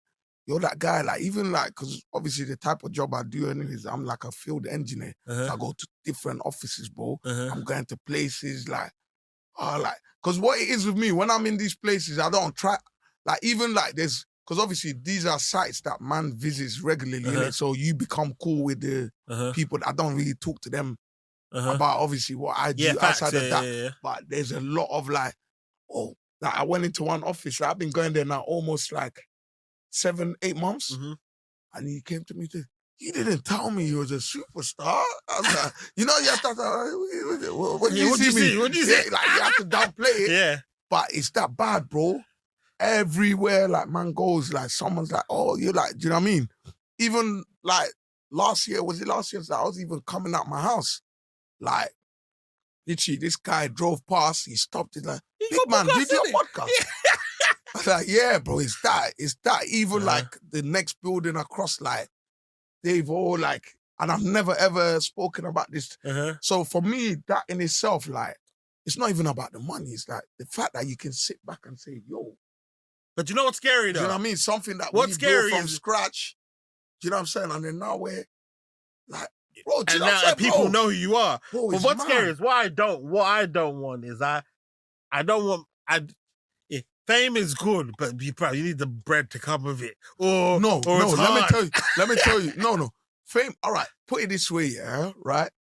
[SPEAKER 3] You're that guy, like, even like, because obviously the type of job I do anyways, I'm like a field engineer. So I go to different offices, bro. I'm going to places because what it is with me, when I'm in these places, I don't try, like, even like there's, because obviously these are sites that man visits regularly, innit? So you become cool with the people. I don't really talk to them about obviously what I do
[SPEAKER 2] Yeah, facts,
[SPEAKER 3] outside of that.
[SPEAKER 2] yeah.
[SPEAKER 3] But there's a lot of like I went into one office. I've been going there now almost like 7-8 months, and he came to me to. He didn't tell me he was a superstar. I was like, you have to. What do you see? What do you see? Like you have to downplay it.
[SPEAKER 2] Yeah.
[SPEAKER 3] But it's that bad, bro. Everywhere, like man goes, like someone's like, oh, you're like, do you know what I mean? Even like last year, was it last year? I was even coming out my house, like literally, this guy drove past. He stopped. He's like, big man, did your podcast? I was like, yeah, bro. It's that. Even like the next building across, like. They've all like, and I've never ever spoken about this. So for me, that in itself, like, it's not even about the money. It's like the fact that you can sit back and say, yo.
[SPEAKER 2] But you know what's scary though?
[SPEAKER 3] You know what I mean? Something that
[SPEAKER 2] what's
[SPEAKER 3] we built from scratch. Do you know what I'm saying? And then now we're like, bro, do you know what I'm saying,
[SPEAKER 2] people know who you are.
[SPEAKER 3] Bro,
[SPEAKER 2] but what's scary is what I don't want is I don't want, fame is good, but you need the bread to come with it. Or
[SPEAKER 3] no,
[SPEAKER 2] it's hard.
[SPEAKER 3] let me tell you. No. Fame, all right, put it this way, yeah, right?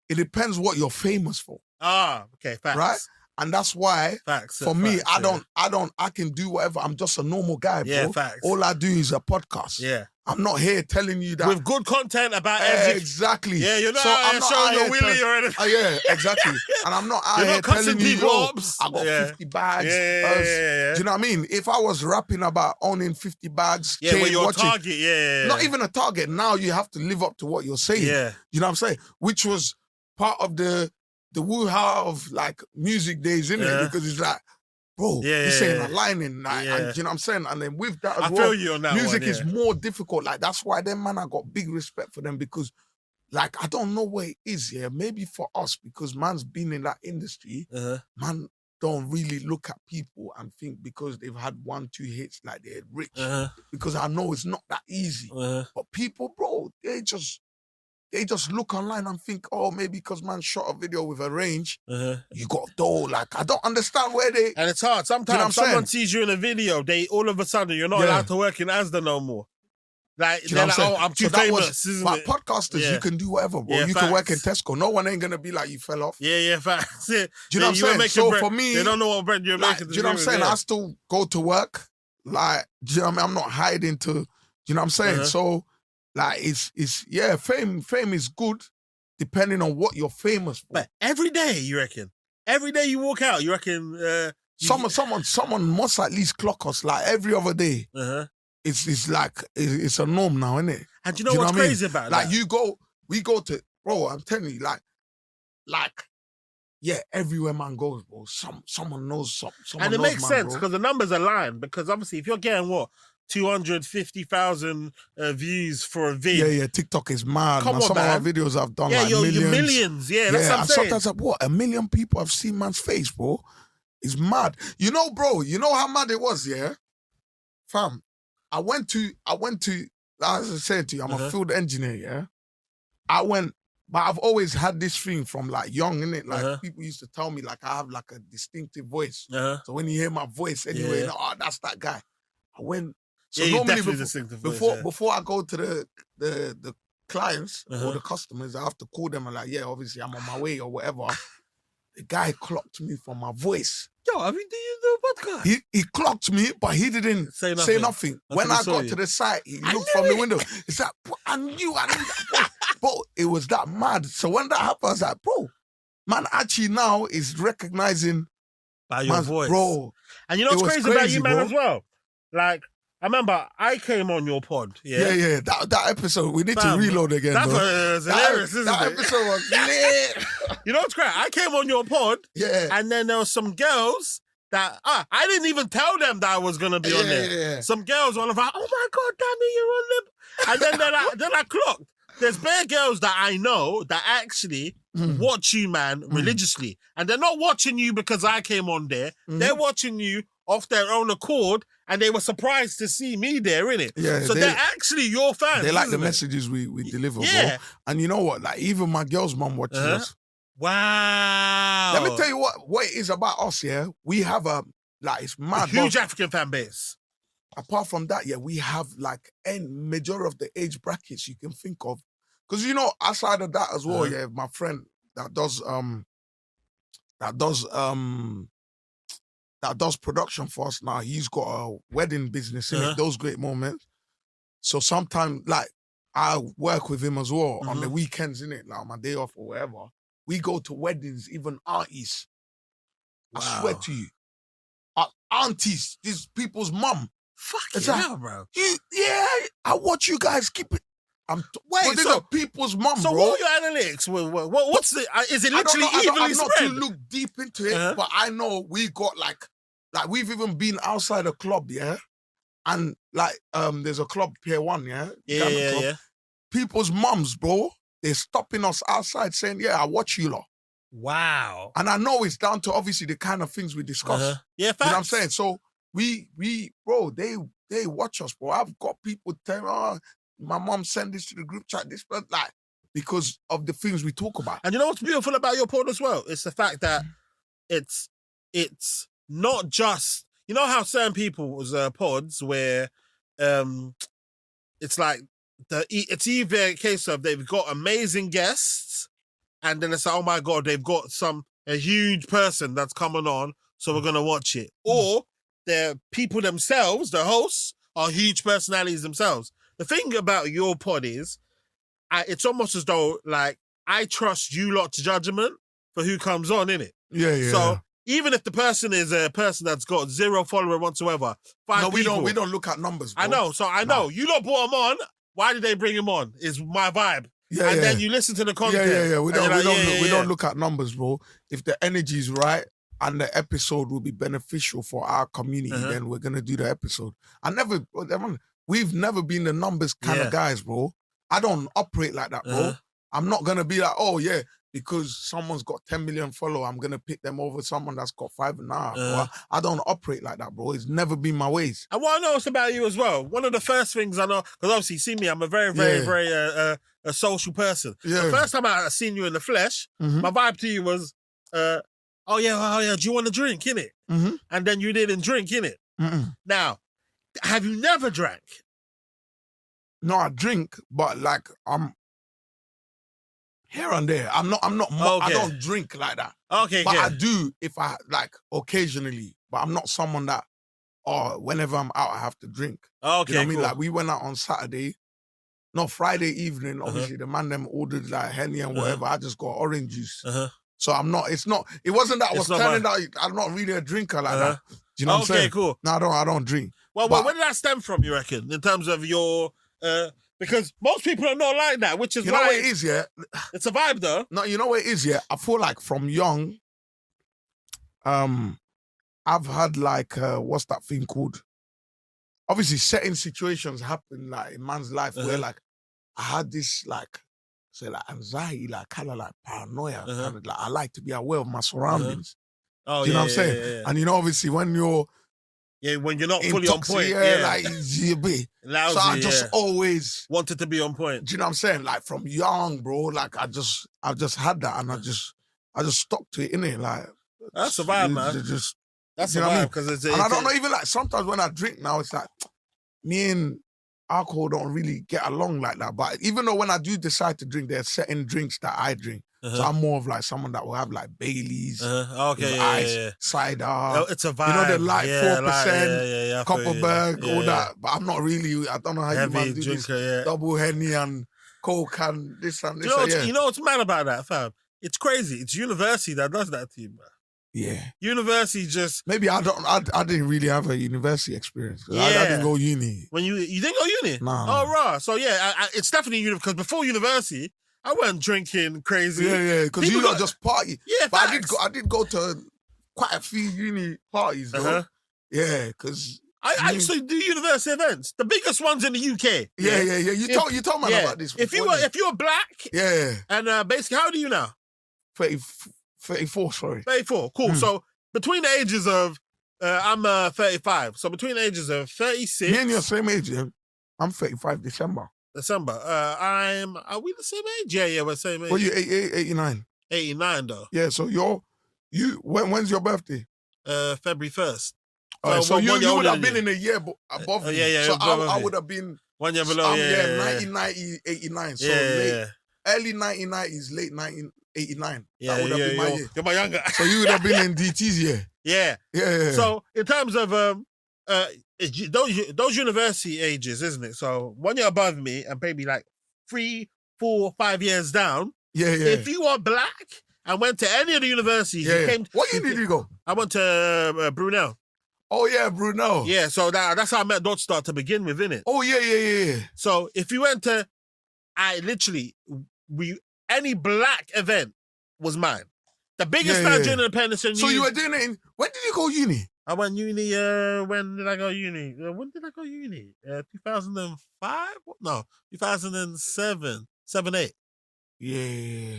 [SPEAKER 3] It depends what you're famous for.
[SPEAKER 2] Okay, facts.
[SPEAKER 3] Right? And that's why, for me, I can do whatever. I'm just a normal guy, bro.
[SPEAKER 2] Yeah, facts.
[SPEAKER 3] All I do is a podcast.
[SPEAKER 2] Yeah.
[SPEAKER 3] I'm not here telling you that.
[SPEAKER 2] With good content about everything.
[SPEAKER 3] Exactly.
[SPEAKER 2] Yeah, you're not out here showing your willy or anything.
[SPEAKER 3] Yeah, exactly. And I'm not out here telling you, I got 50 bags.
[SPEAKER 2] Yeah.
[SPEAKER 3] Do you know what I mean? If I was rapping about owning 50 bags,
[SPEAKER 2] well, you're a target,
[SPEAKER 3] Not even a target. Now you have to live up to what you're saying.
[SPEAKER 2] Yeah.
[SPEAKER 3] You know what I'm saying? Which was part of the woo-ha of like music days, isn't it? Because it's like, bro, this ain't aligning. Like, and, you know what I'm saying? And then with that as well,
[SPEAKER 2] feel you on that
[SPEAKER 3] music
[SPEAKER 2] one,
[SPEAKER 3] is more difficult. Like, that's why them, man, I got big respect for them because, like, I don't know where it is, maybe for us, because man's been in that industry, man don't really look at people and think because they've had 1-2 hits, like they're rich. Because I know it's not that easy. But people, bro, they just look online and think, oh, maybe because man shot a video with a range, you got dough. Like, I don't understand where they...
[SPEAKER 2] And it's hard. Sometimes someone sees you in a video, all of a sudden, you're not allowed to work in Asda no more. Like, they're like, oh, I'm too famous, isn't it?
[SPEAKER 3] But podcasters, you can do whatever, bro. You can work in Tesco. No one ain't going to be like, you fell off.
[SPEAKER 2] Yeah, facts. Do
[SPEAKER 3] you know what I'm saying? So
[SPEAKER 2] bread.
[SPEAKER 3] For me...
[SPEAKER 2] They don't know what bread you're making.
[SPEAKER 3] Do you know what I'm saying? I still go to work. Like, do you know what I mean? I'm not hiding to... Do you know what I'm saying? So, like, fame is good. Depending on what you're famous for.
[SPEAKER 2] But every day, you reckon? Every day you walk out, you reckon...
[SPEAKER 3] Someone must at least clock us, like, every other day. It's like, it's a norm now, isn't it?
[SPEAKER 2] And do you know what's crazy about
[SPEAKER 3] like,
[SPEAKER 2] that?
[SPEAKER 3] we go to... Bro, I'm telling you, everywhere man goes, bro, someone knows something.
[SPEAKER 2] And it makes sense, because the numbers align. Because obviously, if you're getting, 250,000 views for a video.
[SPEAKER 3] Yeah, TikTok is mad.
[SPEAKER 2] Come on,
[SPEAKER 3] some
[SPEAKER 2] man.
[SPEAKER 3] of our videos I've done,
[SPEAKER 2] you're
[SPEAKER 3] millions.
[SPEAKER 2] Millions. Yeah, that's what I'm saying.
[SPEAKER 3] Sometimes, 1 million people have seen man's face, bro. It's mad. You know, bro, you know how mad it was, yeah? Fam, I went to, as I said to you, I'm a field engineer, yeah? But I've always had this thing from, like, young, innit? Like, people used to tell me, like, I have, like, a distinctive voice. So when you hear my voice anyway, that's that guy. I went... So normally before I go to the clients or the customers, I have to call them and like, obviously I'm on my way or whatever. The guy clocked me for my voice.
[SPEAKER 2] Yo, I mean, do you know podcast?
[SPEAKER 3] He clocked me, but he didn't say nothing. When I got to the site, he looked from the window. He's like, I knew that. Bro, it was that mad. So when that happened, I was like, bro, man actually now is recognizing
[SPEAKER 2] by your voice.
[SPEAKER 3] Bro.
[SPEAKER 2] And you know what's crazy about you, man, as well? Like, I remember I came on your pod.
[SPEAKER 3] Yeah. That episode, we need to reload again.
[SPEAKER 2] That was hilarious, isn't it?
[SPEAKER 3] That episode was lit.
[SPEAKER 2] You know what's great? I came on your pod.
[SPEAKER 3] Yeah.
[SPEAKER 2] And then there were some girls that, I didn't even tell them that I was going to be on there.
[SPEAKER 3] Yeah.
[SPEAKER 2] Some girls were like, oh my God, Danny, you're on them. And then I clocked. There's bare girls that I know that actually watch you, man, religiously. And they're not watching you because I came on there. They're watching you off their own accord, and they were surprised to see me there, innit?
[SPEAKER 3] Yeah,
[SPEAKER 2] so they're actually your fans.
[SPEAKER 3] They like the messages we deliver, bro. And you know what? Like, even my girl's mum watches us.
[SPEAKER 2] Wow.
[SPEAKER 3] Let me tell you what it is about us, yeah? We have it's mad.
[SPEAKER 2] A huge African fan base.
[SPEAKER 3] Apart from that, we have, like, majority of the age brackets you can think of. Because you know, outside of that as well,
[SPEAKER 2] Uh-huh.
[SPEAKER 3] yeah, my friend that does production for us now. He's got a wedding business in
[SPEAKER 2] Uh-huh.
[SPEAKER 3] it. Those great moments. So sometimes, like, I work with him as well on the
[SPEAKER 2] Mhm.
[SPEAKER 3] weekends, in it, like my day off or whatever. We go to weddings, even aunties. I swear
[SPEAKER 2] Wow.
[SPEAKER 3] to you, aunties, these people's mum.
[SPEAKER 2] Fucking
[SPEAKER 3] It's like,
[SPEAKER 2] hell, bro.
[SPEAKER 3] yeah, I watch you guys keep it.
[SPEAKER 2] Wait,
[SPEAKER 3] but these
[SPEAKER 2] so-
[SPEAKER 3] are people's mum,
[SPEAKER 2] So
[SPEAKER 3] bro.
[SPEAKER 2] what are your analytics? What's the? Is it
[SPEAKER 3] I don't
[SPEAKER 2] literally
[SPEAKER 3] know,
[SPEAKER 2] evenly
[SPEAKER 3] I'm not
[SPEAKER 2] spread?
[SPEAKER 3] too look deep into it,
[SPEAKER 2] Uh-huh.
[SPEAKER 3] but I know we got like we've even been outside a club, yeah, and like there's a club, Pier 1, yeah, Ghana club.
[SPEAKER 2] Yeah.
[SPEAKER 3] People's mums, bro, they're stopping us outside saying, "Yeah, I watch you lot,"
[SPEAKER 2] Wow.
[SPEAKER 3] and I know it's down to obviously the kind of things we discuss.
[SPEAKER 2] Uh-huh. Yeah,
[SPEAKER 3] You
[SPEAKER 2] facts.
[SPEAKER 3] know what I'm saying? So we, bro, they watch us, bro. I've got people telling, "Oh, my mom sent this to the group chat," this, but like because of the things we talk about.
[SPEAKER 2] And you know what's beautiful about your pod as well? It's the fact that it's not just, you know how certain people's pods where it's like it's either a case of they've got amazing guests and then it's like, oh my God, they've got a huge person that's coming on, so we're gonna watch it. Or the people themselves, the hosts, are huge personalities themselves. The thing about your pod is it's almost as though like I trust you lot's judgment for who comes on, innit?
[SPEAKER 3] Yeah.
[SPEAKER 2] So even if the person is a person that's got 0 follower whatsoever, 5 people.
[SPEAKER 3] We don't look at numbers, bro.
[SPEAKER 2] I know. So I know. You lot brought him on. Why did they bring him on? Is my vibe.
[SPEAKER 3] Yeah,
[SPEAKER 2] and then you listen to the content.
[SPEAKER 3] Yeah. We
[SPEAKER 2] and
[SPEAKER 3] don't look at numbers, bro. If the energy is right and the episode will be beneficial for our community, then we're gonna do the episode. We've never been the numbers kind of guys, bro. I don't operate like that, bro. I'm not gonna be like, oh yeah, because someone's got 10 million followers, I'm gonna pick them over someone that's got 5.5. Bro. I don't operate like that, bro. It's never been my ways.
[SPEAKER 2] And what I noticed about you as well, one of the first things I know, because obviously, you see me, I'm a very, very a social person.
[SPEAKER 3] Yeah.
[SPEAKER 2] The first time I seen you in the flesh, my vibe to you was, oh yeah, do you want to drink, innit? And then you didn't drink, innit? Now, have you never drank?
[SPEAKER 3] No, I drink, but like I'm here and there. I don't drink like that.
[SPEAKER 2] Okay,
[SPEAKER 3] but I do if I like occasionally. But I'm not someone that, whenever I'm out, I have to drink.
[SPEAKER 2] Okay,
[SPEAKER 3] you know what I mean?
[SPEAKER 2] cool.
[SPEAKER 3] Like we went out on Friday evening. Obviously, the man them ordered like Henny and whatever. I just got orange juice. So I'm not. It wasn't that I was telling that I'm not really a drinker like that. Do you know what I'm saying?
[SPEAKER 2] Okay, cool.
[SPEAKER 3] No, I don't drink.
[SPEAKER 2] Well, where did that stem from? You reckon, in terms of your? Because most people are not like that, which is
[SPEAKER 3] You know
[SPEAKER 2] why
[SPEAKER 3] what it is, yeah?
[SPEAKER 2] It's a vibe, though.
[SPEAKER 3] No, you know what it is, yeah? I feel like from young, I've had like, what's that thing called? Obviously, certain situations happen like in man's life where like I had this like, say like anxiety, like kind of like paranoia. Kind of, like I like to be aware of my surroundings.
[SPEAKER 2] Oh,
[SPEAKER 3] Do you know what I'm saying?
[SPEAKER 2] Yeah.
[SPEAKER 3] And you know, obviously, when you're
[SPEAKER 2] when you're not fully on point,
[SPEAKER 3] like you be.
[SPEAKER 2] Lousy,
[SPEAKER 3] so I just always
[SPEAKER 2] wanted to be on point.
[SPEAKER 3] Do you know what I'm saying? Like from young, bro. Like I just had that, and I just stuck to it, innit? Like
[SPEAKER 2] that's a vibe, man. That's a vibe because it's.
[SPEAKER 3] And I don't know, even like sometimes when I drink now, it's like me and alcohol don't really get along like that. But even though when I do decide to drink, there's certain drinks that I drink. So I'm more of like someone that will have like Baileys, ice, cider.
[SPEAKER 2] It's a vibe.
[SPEAKER 3] You know, the light 4%, Copperberg, all that. But I'm not really, I don't know how
[SPEAKER 2] heavy
[SPEAKER 3] you man do
[SPEAKER 2] drinker,
[SPEAKER 3] this. Double Henny and Coke and this and this.
[SPEAKER 2] You know what's mad about that, fam? It's crazy. It's university that does that to you, man.
[SPEAKER 3] Yeah.
[SPEAKER 2] University just...
[SPEAKER 3] Maybe I didn't really have a university experience. I didn't go uni.
[SPEAKER 2] When you didn't go uni?
[SPEAKER 3] No.
[SPEAKER 2] Oh, right. So yeah, it's definitely uni, because before university, I wasn't drinking crazy.
[SPEAKER 3] Yeah, because you lot just party.
[SPEAKER 2] Yeah,
[SPEAKER 3] but
[SPEAKER 2] facts.
[SPEAKER 3] I did go to quite a few uni parties, though. Yeah, because
[SPEAKER 2] I used to do university events, the biggest ones in the UK.
[SPEAKER 3] Yeah. You told me about this.
[SPEAKER 2] If you were black, and basically, how old are you now?
[SPEAKER 3] 34, sorry.
[SPEAKER 2] 34, cool. So between the ages of, I'm 35. So between the ages of 36.
[SPEAKER 3] Me and you're same age, yeah. I'm 35 December.
[SPEAKER 2] Are we the same age? Yeah, we're the same age.
[SPEAKER 3] Well, you 89.
[SPEAKER 2] 89 though.
[SPEAKER 3] Yeah, so when's your birthday?
[SPEAKER 2] February 1st.
[SPEAKER 3] So you would have been in a year above me.
[SPEAKER 2] Yeah.
[SPEAKER 3] So I would have been
[SPEAKER 2] 1 year below.
[SPEAKER 3] 1990, 89. So late. early 1990s, late 1989.
[SPEAKER 2] Yeah,
[SPEAKER 3] that would have been my year.
[SPEAKER 2] You're my younger.
[SPEAKER 3] So you would have been in DT's year.
[SPEAKER 2] Yeah.
[SPEAKER 3] Yeah.
[SPEAKER 2] So in terms of those university ages, isn't it? So 1 year above me and maybe like 3, 4, 5 years down.
[SPEAKER 3] Yeah.
[SPEAKER 2] If you are black and went to any of the universities, you came.
[SPEAKER 3] What year did you go?
[SPEAKER 2] I went to Brunel.
[SPEAKER 3] Oh yeah, Brunel.
[SPEAKER 2] Yeah, so that's how I met Dotstar to begin with, innit?
[SPEAKER 3] Oh yeah.
[SPEAKER 2] So if you went to, any black event was mine. The biggest Nigerian independence in
[SPEAKER 3] So you were doing it in, when did you go uni?
[SPEAKER 2] I went uni, when did I go uni? 2005? No, 2007, 8.
[SPEAKER 3] Yeah.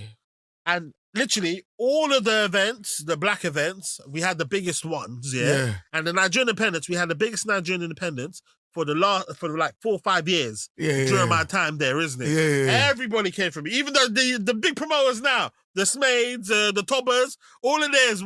[SPEAKER 2] And literally all of the events, the black events, we had the biggest ones, yeah? And the Nigerian independence, we had the biggest Nigerian independence for like 4 or 5 years during my time there, isn't it?
[SPEAKER 3] Yeah.
[SPEAKER 2] Everybody came from me. Even though the big promoters now, the Smades, the Tobbers, all of theirs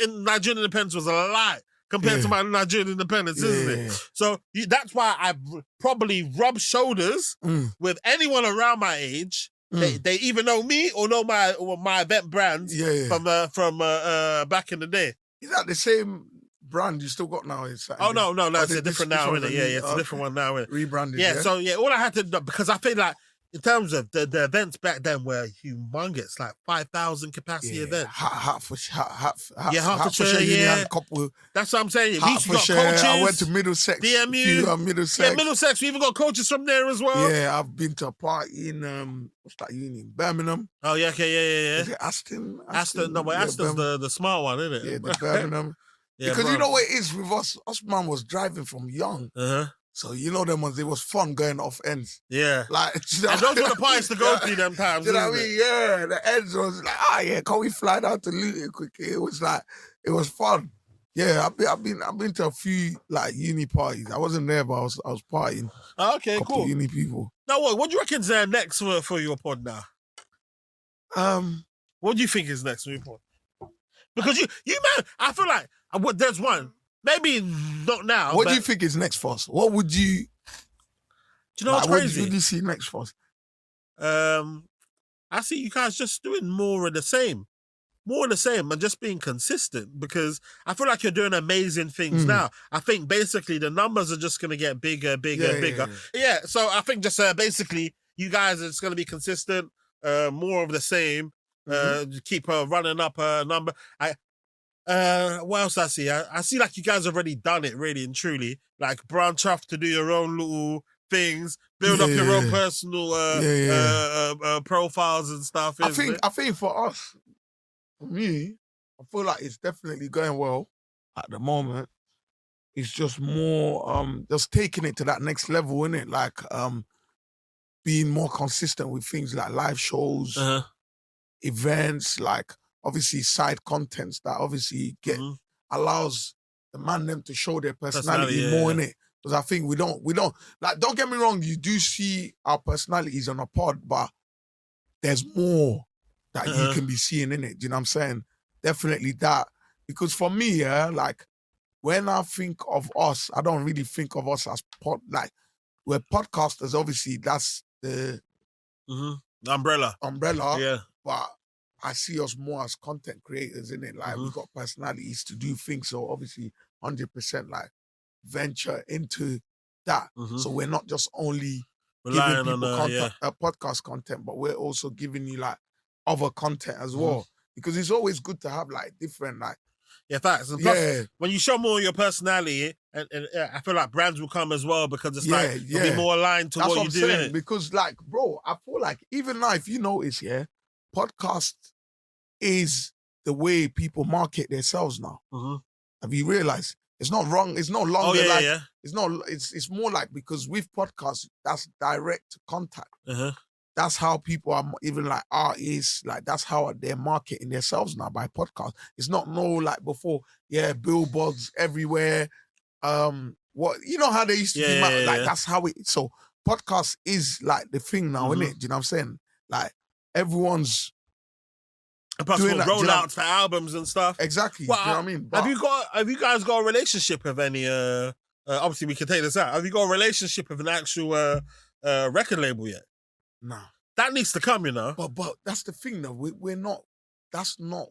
[SPEAKER 2] in Nigerian independence was a lie compared to my Nigerian independence, isn't it? So that's why I probably rub shoulders with anyone around my age. They either know me or know my event brands from back in the day.
[SPEAKER 3] Is that the same brand you still got now?
[SPEAKER 2] Oh no, it's a different now, isn't it? Yeah, it's a different one now, innit?
[SPEAKER 3] Rebranded.
[SPEAKER 2] Yeah, so all I had to do, because I feel like in terms of the events back then were humongous, like 5,000 capacity events.
[SPEAKER 3] Hertfordshire,
[SPEAKER 2] yeah.
[SPEAKER 3] a couple.
[SPEAKER 2] That's what I'm saying. We used to got coaches.
[SPEAKER 3] I went to Middlesex.
[SPEAKER 2] DMU.
[SPEAKER 3] Middlesex.
[SPEAKER 2] Yeah, Middlesex. We even got coaches from there as well.
[SPEAKER 3] Yeah, I've been to a party in what's that uni? Birmingham.
[SPEAKER 2] Oh yeah, okay, yeah.
[SPEAKER 3] Is it Aston?
[SPEAKER 2] No, but Aston's the smart one, isn't it?
[SPEAKER 3] Yeah, the Birmingham. Because you know what it is with us man was driving from young. So you know them ones, it was fun going off ends.
[SPEAKER 2] Yeah.
[SPEAKER 3] Like,
[SPEAKER 2] and those were the parties to go to them times.
[SPEAKER 3] You know what I mean? Yeah. The ends was like, can we fly down to Luton quickly? It was like, it was fun. Yeah, I've been to a few like uni parties. I wasn't there, but I was partying.
[SPEAKER 2] Okay, cool.
[SPEAKER 3] Uni people.
[SPEAKER 2] Now what do you reckon's next for your pod now? What do you think is next for your pod? Because you man, I feel like there's one. Maybe not now.
[SPEAKER 3] What do you think is next for us? What would you?
[SPEAKER 2] Do you know what's crazy?
[SPEAKER 3] What do you see next for us?
[SPEAKER 2] I see you guys just doing more of the same. And just being consistent, because I feel like you're doing amazing things now. I think basically the numbers are just going to get bigger. Yeah, so I think just basically you guys are just going to be consistent, more of the same, keep running up a number. What else I see? I see like you guys already done it really and truly, like branch off to do your own little things, build up your own personal profiles and stuff.
[SPEAKER 3] I think for us, for me, I feel like it's definitely going well at the moment. It's just more just taking it to that next level, innit? Like being more consistent with things like live shows, events, like obviously side contents that obviously allows the man them to show their personality more in it. Because I think we don't like, don't get me wrong, you do see our personalities on a pod, but there's more that you can be seeing in it. Do you know what I'm saying? Definitely that. Because for me, like when I think of us, I don't really think of us as we're podcasters, obviously that's the
[SPEAKER 2] umbrella.
[SPEAKER 3] Yeah. But I see us more as content creators, innit? Like we've got personalities to do things. So obviously 100% like venture into that. So we're not just only
[SPEAKER 2] relying
[SPEAKER 3] giving people
[SPEAKER 2] on
[SPEAKER 3] podcast content, but we're also giving you like other content as well. Because it's always good to have like different like.
[SPEAKER 2] Yeah, facts. And plus, when you show more of your personality, and I feel like brands will come as well, because it's like you'll be more aligned to what you're doing.
[SPEAKER 3] Because like, bro, I feel like even now, if you notice, podcast is the way people market themselves now. Have you realized? It's not wrong. It's no longer it's not. It's more like, because with podcasts, that's direct contact. That's how people are, even like artists, like that's how they're marketing themselves now, by podcast. It's not like before, billboards everywhere. What, you know how they used to do, that's how it. So podcast is like the thing now, isn't it? Do you know what I'm saying? Like everyone's
[SPEAKER 2] plus doing rollouts for albums and stuff.
[SPEAKER 3] Exactly.
[SPEAKER 2] Well,
[SPEAKER 3] do you know what I mean? But,
[SPEAKER 2] have you guys got a relationship with any? Obviously, we can take this out. Have you got a relationship with an actual record label yet?
[SPEAKER 3] No.
[SPEAKER 2] That needs to come, you know.
[SPEAKER 3] But that's the thing, though. We're not. That's not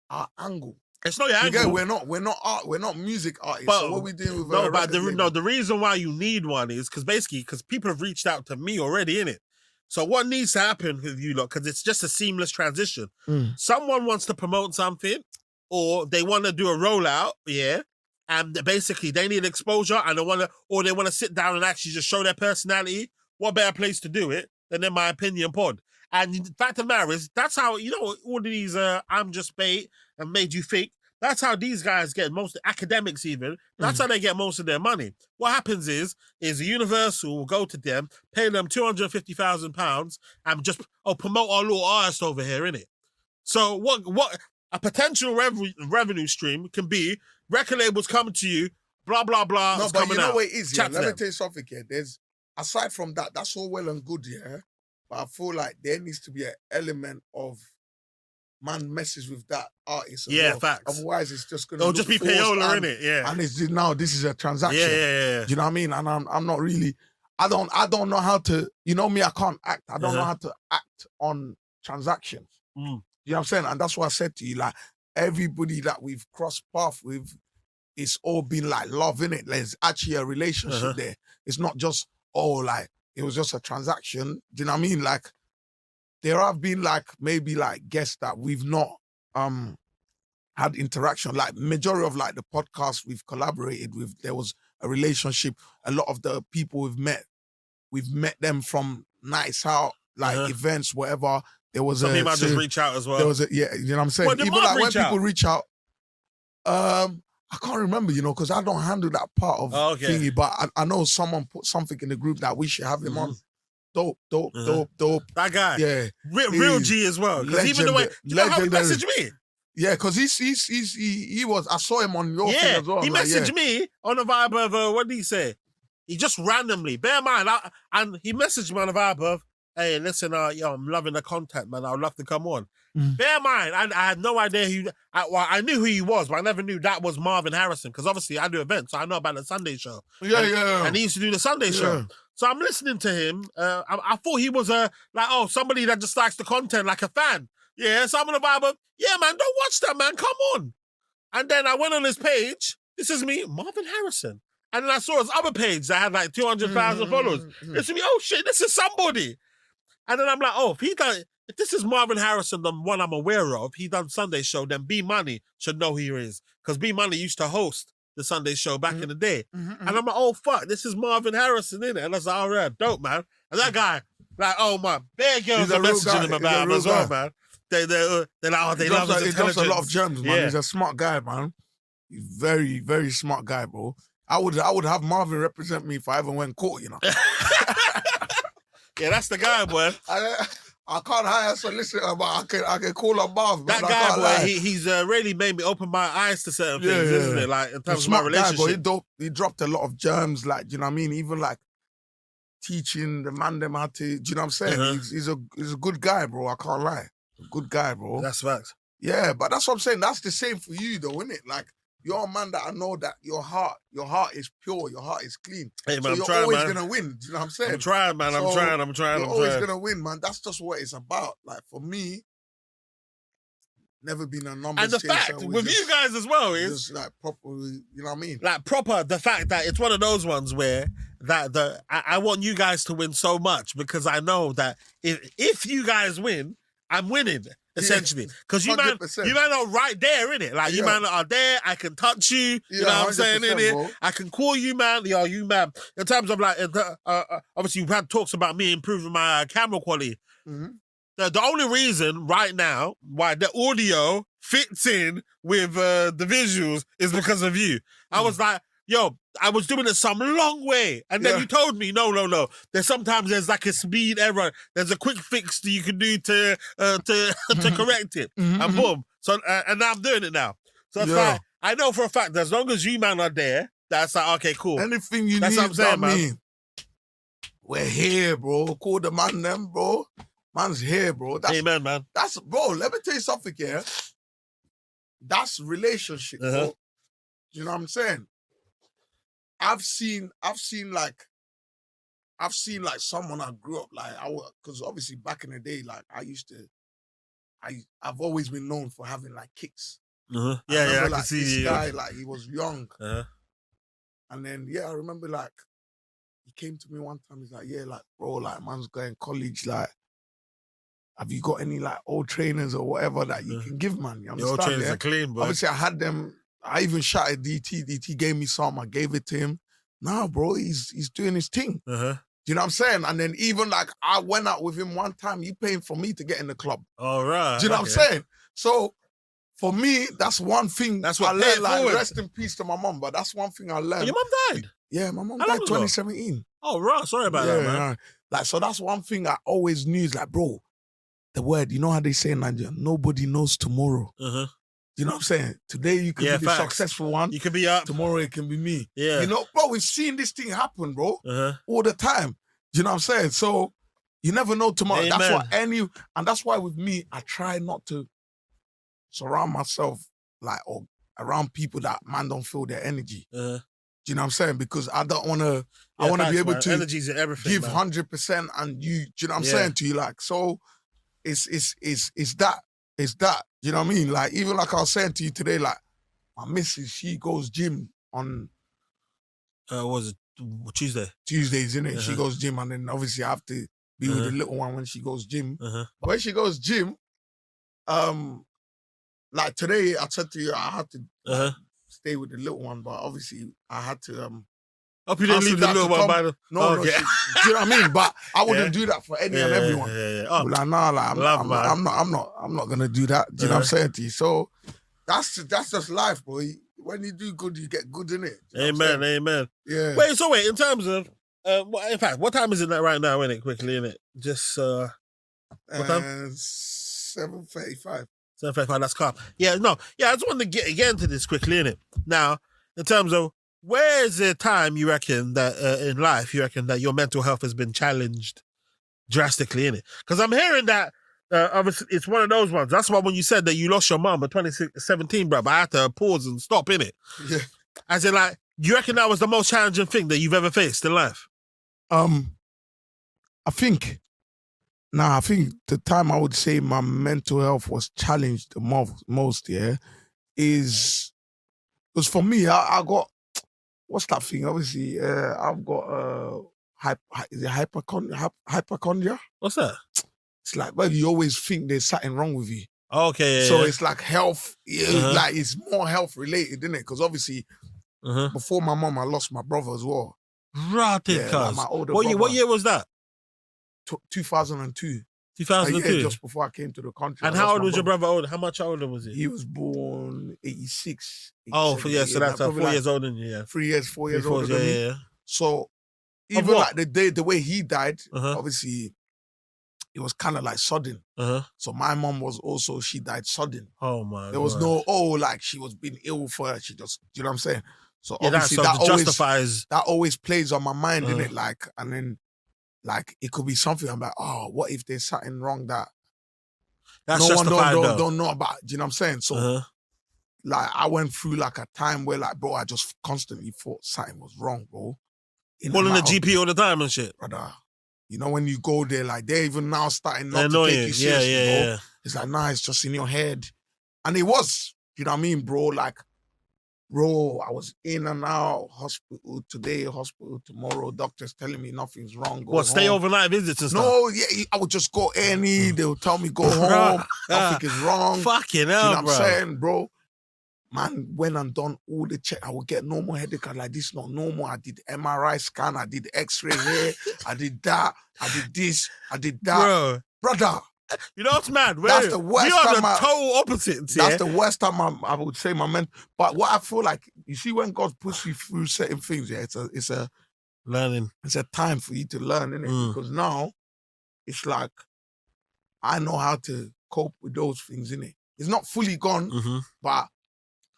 [SPEAKER 3] our angle.
[SPEAKER 2] It's not your angle.
[SPEAKER 3] Again, we're not music artists.
[SPEAKER 2] But,
[SPEAKER 3] so what we doing with
[SPEAKER 2] no, but the reason why you need one is because people have reached out to me already, innit? So what needs to happen with you lot, because it's just a seamless transition. Someone wants to promote something, or they want to do a rollout, yeah, and basically they need exposure, and they want to sit down and actually just show their personality. What better place to do it than in my opinion pod? And the fact of the matter is, that's how, you know, all of these I'm just bait and made you think. That's how these guys get most academics even. That's how they get most of their money. What happens is Universal will go to them, pay them £250,000 and just promote our little artist over here, innit? So what a potential revenue stream can be, record labels come to you, blah, blah, blah.
[SPEAKER 3] No, but you know what it is, yeah? Let me
[SPEAKER 2] them.
[SPEAKER 3] tell you something here. Aside from that, that's all well and good, yeah? But I feel like there needs to be an element of man messes with that artist.
[SPEAKER 2] Yeah, facts.
[SPEAKER 3] Otherwise, it's just gonna.
[SPEAKER 2] It'll just be payola, innit? Yeah.
[SPEAKER 3] And it's now this is a transaction.
[SPEAKER 2] Yeah.
[SPEAKER 3] Do you know what I mean? And I'm not really. I don't know how to. You know me, I can't act. I don't know how to act on transactions. You know what I'm saying? And that's what I said to you. Like everybody that we've crossed paths with, it's all been like love, innit? There's actually a relationship there. It's not just like it was just a transaction. Do you know what I mean? Like. There have been maybe guests that we've not had interaction. Like majority of the podcasts we've collaborated with, there was a relationship. A lot of the people we've met them from nights out, events, whatever. There was
[SPEAKER 2] some people just reach out as well.
[SPEAKER 3] There was you know what I'm saying? Even when people reach out, I can't remember, you know, because I don't handle that part of thingy. But I know someone put something in the group that we should have him on. Dope.
[SPEAKER 2] That guy.
[SPEAKER 3] Yeah.
[SPEAKER 2] Real G as well. Because even the way, you know how he messaged me?
[SPEAKER 3] Yeah, because he was, I saw him on your thing as well.
[SPEAKER 2] He messaged me on the vibe of, what did he say? He just randomly, bear in mind, and he messaged me on the vibe of, hey, listen, I'm loving the content, man. I would love to come on. Bear in mind, I had no idea I knew who he was, but I never knew that was Marvin Harrison, because obviously I do events, so I know about the Sunday show.
[SPEAKER 3] Yeah.
[SPEAKER 2] And he used to do the Sunday show. So I'm listening to him. I thought he was somebody that just likes the content, like a fan. Yeah, so I'm on the vibe of, yeah, man, don't watch that, man. Come on. And then I went on his page. This is me, Marvin Harrison. And then I saw his other page that had 200,000 followers. This is me, oh shit, this is somebody. And then I'm like, if this is Marvin Harrison, the one I'm aware of, he done Sunday show, then B Money should know who he is. Because B Money used to host the Sunday show back in the day. And I'm like, oh, fuck, this is Marvin Harrison, innit? And I was like, oh, yeah, dope, man. And that guy, oh, my, bare girls are messaging him about him as well, man. They're like, oh, they love his intelligence. He drops a
[SPEAKER 3] lot of gems, man. He's a smart guy, man. He's very, very smart guy, bro. I would have Marvin represent me if I ever went court, you know.
[SPEAKER 2] Yeah, that's the guy, boy.
[SPEAKER 3] I can't hire a solicitor, but I can call up Marv.
[SPEAKER 2] That guy, boy, he's really made me open my eyes to certain things, isn't it? Like in terms of my relationship.
[SPEAKER 3] Guy, he dropped a lot of germs, do you know what I mean? Even teaching the man them how to, do you know what I'm saying? He's a good guy, bro. I can't lie. A good guy, bro.
[SPEAKER 2] That's facts.
[SPEAKER 3] Yeah, but that's what I'm saying. That's the same for you, though, isn't it? Like you're a man that I know that your heart is pure, your heart is clean.
[SPEAKER 2] Hey, man,
[SPEAKER 3] so you're always gonna win. Do you know what I'm saying?
[SPEAKER 2] I'm trying, man. I'm trying.
[SPEAKER 3] You're always gonna win, man. That's just what it's about. Like for me, never been a number.
[SPEAKER 2] And the fact with you guys as well is
[SPEAKER 3] just proper. You know what I mean?
[SPEAKER 2] Like proper. The fact that it's one of those ones where I want you guys to win so much because I know that if you guys win, I'm winning. Essentially, because you man are right there, innit? Like, you man are there, I can touch you, you know what I'm saying, innit? Bro. I can call you, man, you man. In terms of, obviously, you've had talks about me improving my camera quality. The only reason right now why the audio fits in with the visuals is because of you. I was like, yo, I was doing it some long way. And then you told me, no. Sometimes there's a speed error. There's a quick fix that you can do to correct it. And boom. So, and now I'm doing it now. So it's like, I know for a fact that as long as you man are there, that's like, okay, cool.
[SPEAKER 3] Anything you need, what I'm saying, man. We're here, bro. Call the man them, bro. Man's here, bro.
[SPEAKER 2] Amen, man.
[SPEAKER 3] That's, bro, let me tell you something here. That's relationship, bro. You know what I'm saying? I've seen I've seen like someone I grew up like because obviously back in the day, like I've always been known for having like kicks.
[SPEAKER 2] Yeah,
[SPEAKER 3] I remember,
[SPEAKER 2] I
[SPEAKER 3] like,
[SPEAKER 2] can see
[SPEAKER 3] this
[SPEAKER 2] you.
[SPEAKER 3] guy, like he was young,
[SPEAKER 2] Uh-huh.
[SPEAKER 3] and then I remember like he came to me one time. He's like, yeah, like bro, like man's going college, like. Have you got any like old trainers or whatever that you can give, man? You understand?
[SPEAKER 2] Your old trainers are clean, bro.
[SPEAKER 3] Obviously, I had them. I even shouted DT. DT gave me some. I gave it to him. Nah, bro, he's doing his thing.
[SPEAKER 2] Uh-huh.
[SPEAKER 3] Do you know what I'm saying? And then even like I paying out with him one time. He paying for me to get in the club.
[SPEAKER 2] All right.
[SPEAKER 3] Do you know what I'm saying? So for me, that's one thing.
[SPEAKER 2] That's what
[SPEAKER 3] I learned. Like,
[SPEAKER 2] forward.
[SPEAKER 3] rest in peace to my mom. But that's one thing I learned.
[SPEAKER 2] Oh, your mum died?
[SPEAKER 3] Yeah, my mom
[SPEAKER 2] How
[SPEAKER 3] died
[SPEAKER 2] long ago?
[SPEAKER 3] 2017.
[SPEAKER 2] Oh, right. Sorry about that, man.
[SPEAKER 3] Yeah. Like, so that's one thing I always knew is like, bro, the word, you know how they say in Nigeria, nobody knows tomorrow.
[SPEAKER 2] Uh-huh.
[SPEAKER 3] You know what I'm saying? Today you could be the
[SPEAKER 2] facts.
[SPEAKER 3] successful one.
[SPEAKER 2] You could be up.
[SPEAKER 3] Tomorrow it can be me.
[SPEAKER 2] Yeah.
[SPEAKER 3] You know, bro, we've seen this thing happen, bro,
[SPEAKER 2] Uh-huh.
[SPEAKER 3] all the time. You know what I'm saying? So you never know tomorrow.
[SPEAKER 2] Amen.
[SPEAKER 3] That's why and that's why with me, I try not to surround myself like or around people that man don't feel their energy.
[SPEAKER 2] Uh-huh.
[SPEAKER 3] Do you know what I'm saying? Because I don't want to.
[SPEAKER 2] Yeah,
[SPEAKER 3] I want to be
[SPEAKER 2] facts,
[SPEAKER 3] able
[SPEAKER 2] man.
[SPEAKER 3] to
[SPEAKER 2] Energy's in everything,
[SPEAKER 3] give
[SPEAKER 2] man.
[SPEAKER 3] 100%, and you. Do you know what I'm
[SPEAKER 2] Yeah.
[SPEAKER 3] saying to you? Like, so, it's that. It's that. You know what I mean? Like, even like I was saying to you today, like my missus, she goes gym on
[SPEAKER 2] What was it Tuesday?
[SPEAKER 3] Tuesdays, innit? She
[SPEAKER 2] Uh-huh.
[SPEAKER 3] goes gym, and then obviously I have to be with
[SPEAKER 2] Uh-huh.
[SPEAKER 3] the little one when she goes gym.
[SPEAKER 2] Uh-huh.
[SPEAKER 3] But when she goes gym, like today, I said to you, I had to
[SPEAKER 2] Uh-huh.
[SPEAKER 3] stay with the little one, but obviously I had to
[SPEAKER 2] Hope you didn't
[SPEAKER 3] Answer
[SPEAKER 2] leave the
[SPEAKER 3] that
[SPEAKER 2] little
[SPEAKER 3] to
[SPEAKER 2] one
[SPEAKER 3] come.
[SPEAKER 2] by the...
[SPEAKER 3] no,
[SPEAKER 2] okay.
[SPEAKER 3] do you know what I mean? But I wouldn't do that for any and everyone.
[SPEAKER 2] Yeah. Oh,
[SPEAKER 3] Like, nah, like,
[SPEAKER 2] Love,
[SPEAKER 3] I'm not gonna do that. Do you know what I'm
[SPEAKER 2] Uh-huh.
[SPEAKER 3] saying to you? So that's just life, bro. When you do good, you get good in it.
[SPEAKER 2] amen.
[SPEAKER 3] Yeah.
[SPEAKER 2] Wait, in terms of... in fact, what time is it right now, innit? Quickly, innit? Just... what time?
[SPEAKER 3] 7:35.
[SPEAKER 2] 7:35, that's calm. Yeah, no. Yeah, I just wanted to get into this quickly, innit? Now, in terms of where's the time you reckon that in life you reckon that your mental health has been challenged drastically, innit? Because I'm hearing that obviously it's one of those ones. That's why when you said that you lost your mum in 2017, bro, I had to pause and stop, innit?
[SPEAKER 3] Yeah.
[SPEAKER 2] As in, like, you reckon that was the most challenging thing that you've ever faced in life?
[SPEAKER 3] I think the time I would say my mental health was challenged the most, is because for me, I got, what's that thing? Obviously, I've got is it hypochondria?
[SPEAKER 2] What's that?
[SPEAKER 3] It's like, well, you always think there's something wrong with you.
[SPEAKER 2] Okay, yeah,
[SPEAKER 3] So
[SPEAKER 2] yeah.
[SPEAKER 3] it's like health, like it's more health related, isn't it? Because obviously, before my mom, I lost my brother as well.
[SPEAKER 2] Rotted,
[SPEAKER 3] Yeah,
[SPEAKER 2] cuz.
[SPEAKER 3] like my older
[SPEAKER 2] What
[SPEAKER 3] brother.
[SPEAKER 2] year was that?
[SPEAKER 3] 2002.
[SPEAKER 2] 2002.
[SPEAKER 3] A year just before I came to the country.
[SPEAKER 2] And
[SPEAKER 3] I
[SPEAKER 2] how
[SPEAKER 3] lost
[SPEAKER 2] old
[SPEAKER 3] my
[SPEAKER 2] was your
[SPEAKER 3] brother.
[SPEAKER 2] brother older? How much older was he?
[SPEAKER 3] He was born 86.
[SPEAKER 2] Oh,
[SPEAKER 3] 87,
[SPEAKER 2] yeah, so that's
[SPEAKER 3] probably
[SPEAKER 2] 4
[SPEAKER 3] like
[SPEAKER 2] years older than you, yeah.
[SPEAKER 3] 4 years
[SPEAKER 2] Before,
[SPEAKER 3] older than me.
[SPEAKER 2] yeah.
[SPEAKER 3] So even
[SPEAKER 2] what?
[SPEAKER 3] like the way he died,
[SPEAKER 2] Uh-huh.
[SPEAKER 3] obviously it was kind of like sudden.
[SPEAKER 2] Uh-huh.
[SPEAKER 3] So my mom was also, she died sudden.
[SPEAKER 2] Oh, my
[SPEAKER 3] There was
[SPEAKER 2] God.
[SPEAKER 3] no, like she was being ill for her. She just, you know what I'm saying? So
[SPEAKER 2] Yeah,
[SPEAKER 3] obviously
[SPEAKER 2] that
[SPEAKER 3] always,
[SPEAKER 2] justifies...
[SPEAKER 3] that always plays on my mind,
[SPEAKER 2] Uh-huh.
[SPEAKER 3] innit? Like, and then like it could be something I'm like, oh, what if there's something wrong that
[SPEAKER 2] That's
[SPEAKER 3] no one
[SPEAKER 2] justified, though.
[SPEAKER 3] don't know about? Do you know what I'm saying? So
[SPEAKER 2] Uh-huh.
[SPEAKER 3] like I went through like a time where like, bro, I just constantly thought something was wrong, bro.
[SPEAKER 2] Calling the GP all the time and shit.
[SPEAKER 3] Brother. You know, when you go there, like they're even now starting
[SPEAKER 2] They're
[SPEAKER 3] not to
[SPEAKER 2] annoying.
[SPEAKER 3] take you seriously, bro.
[SPEAKER 2] Yeah.
[SPEAKER 3] It's like, nah, it's just in your head. And it was, you know what I mean, bro? Like, bro, I was in and out, hospital today, hospital tomorrow, doctors telling me nothing's wrong. Go
[SPEAKER 2] What, stay
[SPEAKER 3] home.
[SPEAKER 2] overnight visits and stuff?
[SPEAKER 3] No, yeah, I would just go any. They would tell me go home. Nothing is wrong.
[SPEAKER 2] Fucking
[SPEAKER 3] You know
[SPEAKER 2] hell,
[SPEAKER 3] what I'm
[SPEAKER 2] bro.
[SPEAKER 3] saying, bro? Man, went and done all the check. I would get normal headache. I'm like, this is not normal. I did MRI scan. I did X-ray here. I did that. I did this. I did that.
[SPEAKER 2] Bro,
[SPEAKER 3] Brother,
[SPEAKER 2] you know what's mad?
[SPEAKER 3] That's the worst
[SPEAKER 2] We are
[SPEAKER 3] time
[SPEAKER 2] the total opposites, yeah?
[SPEAKER 3] that's the worst time I would say my men. But what I feel like, you see, when God puts you through certain things, yeah, it's
[SPEAKER 2] Learning.
[SPEAKER 3] a time for you to learn, innit?
[SPEAKER 2] Mm.
[SPEAKER 3] Because now it's like I know how to cope with those things, innit? It's not fully gone,
[SPEAKER 2] Mm-hmm.
[SPEAKER 3] but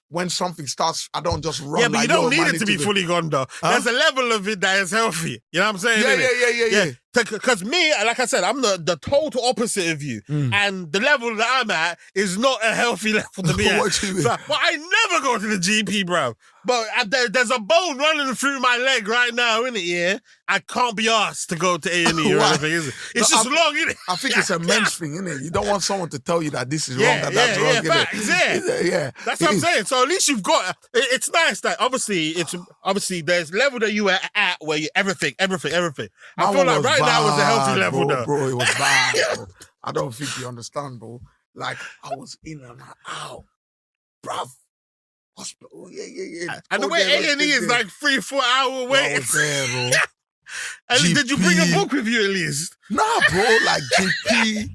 [SPEAKER 3] when something starts, I don't just run.
[SPEAKER 2] Yeah, but
[SPEAKER 3] like,
[SPEAKER 2] you don't
[SPEAKER 3] yo,
[SPEAKER 2] need
[SPEAKER 3] man,
[SPEAKER 2] it to be
[SPEAKER 3] into the-
[SPEAKER 2] fully gone, though.
[SPEAKER 3] Huh?
[SPEAKER 2] There's a level of it that is healthy. You know what I'm saying?
[SPEAKER 3] Yeah,
[SPEAKER 2] innit?
[SPEAKER 3] yeah.
[SPEAKER 2] Because me, like I said, I'm the total opposite of you. And the level that I'm at is not a healthy level to be at.
[SPEAKER 3] What you mean?
[SPEAKER 2] But I never go to the GP, bro. But there's a bone running through my leg right now, innit, yeah? I can't be asked to go to A&E or
[SPEAKER 3] Why?
[SPEAKER 2] anything, is it? It's just long, innit?
[SPEAKER 3] I think it's a men's thing, innit? You don't want someone to tell you that this is wrong, that's wrong, innit?
[SPEAKER 2] Facts,
[SPEAKER 3] Yeah.
[SPEAKER 2] That's what I'm saying. So at least you've got. It's nice that obviously there's level that you were at where you everything. I feel like right now is a healthy level, though.
[SPEAKER 3] Bro, it was bad, bro. I don't think you understand, bro. Like, I was in and out, bruv. Hospital, yeah.
[SPEAKER 2] And the way A&E is like 3-4 hour wait.
[SPEAKER 3] I was there, bro.
[SPEAKER 2] And
[SPEAKER 3] GP.
[SPEAKER 2] did you bring a book with you at least?
[SPEAKER 3] Nah, bro, like GP,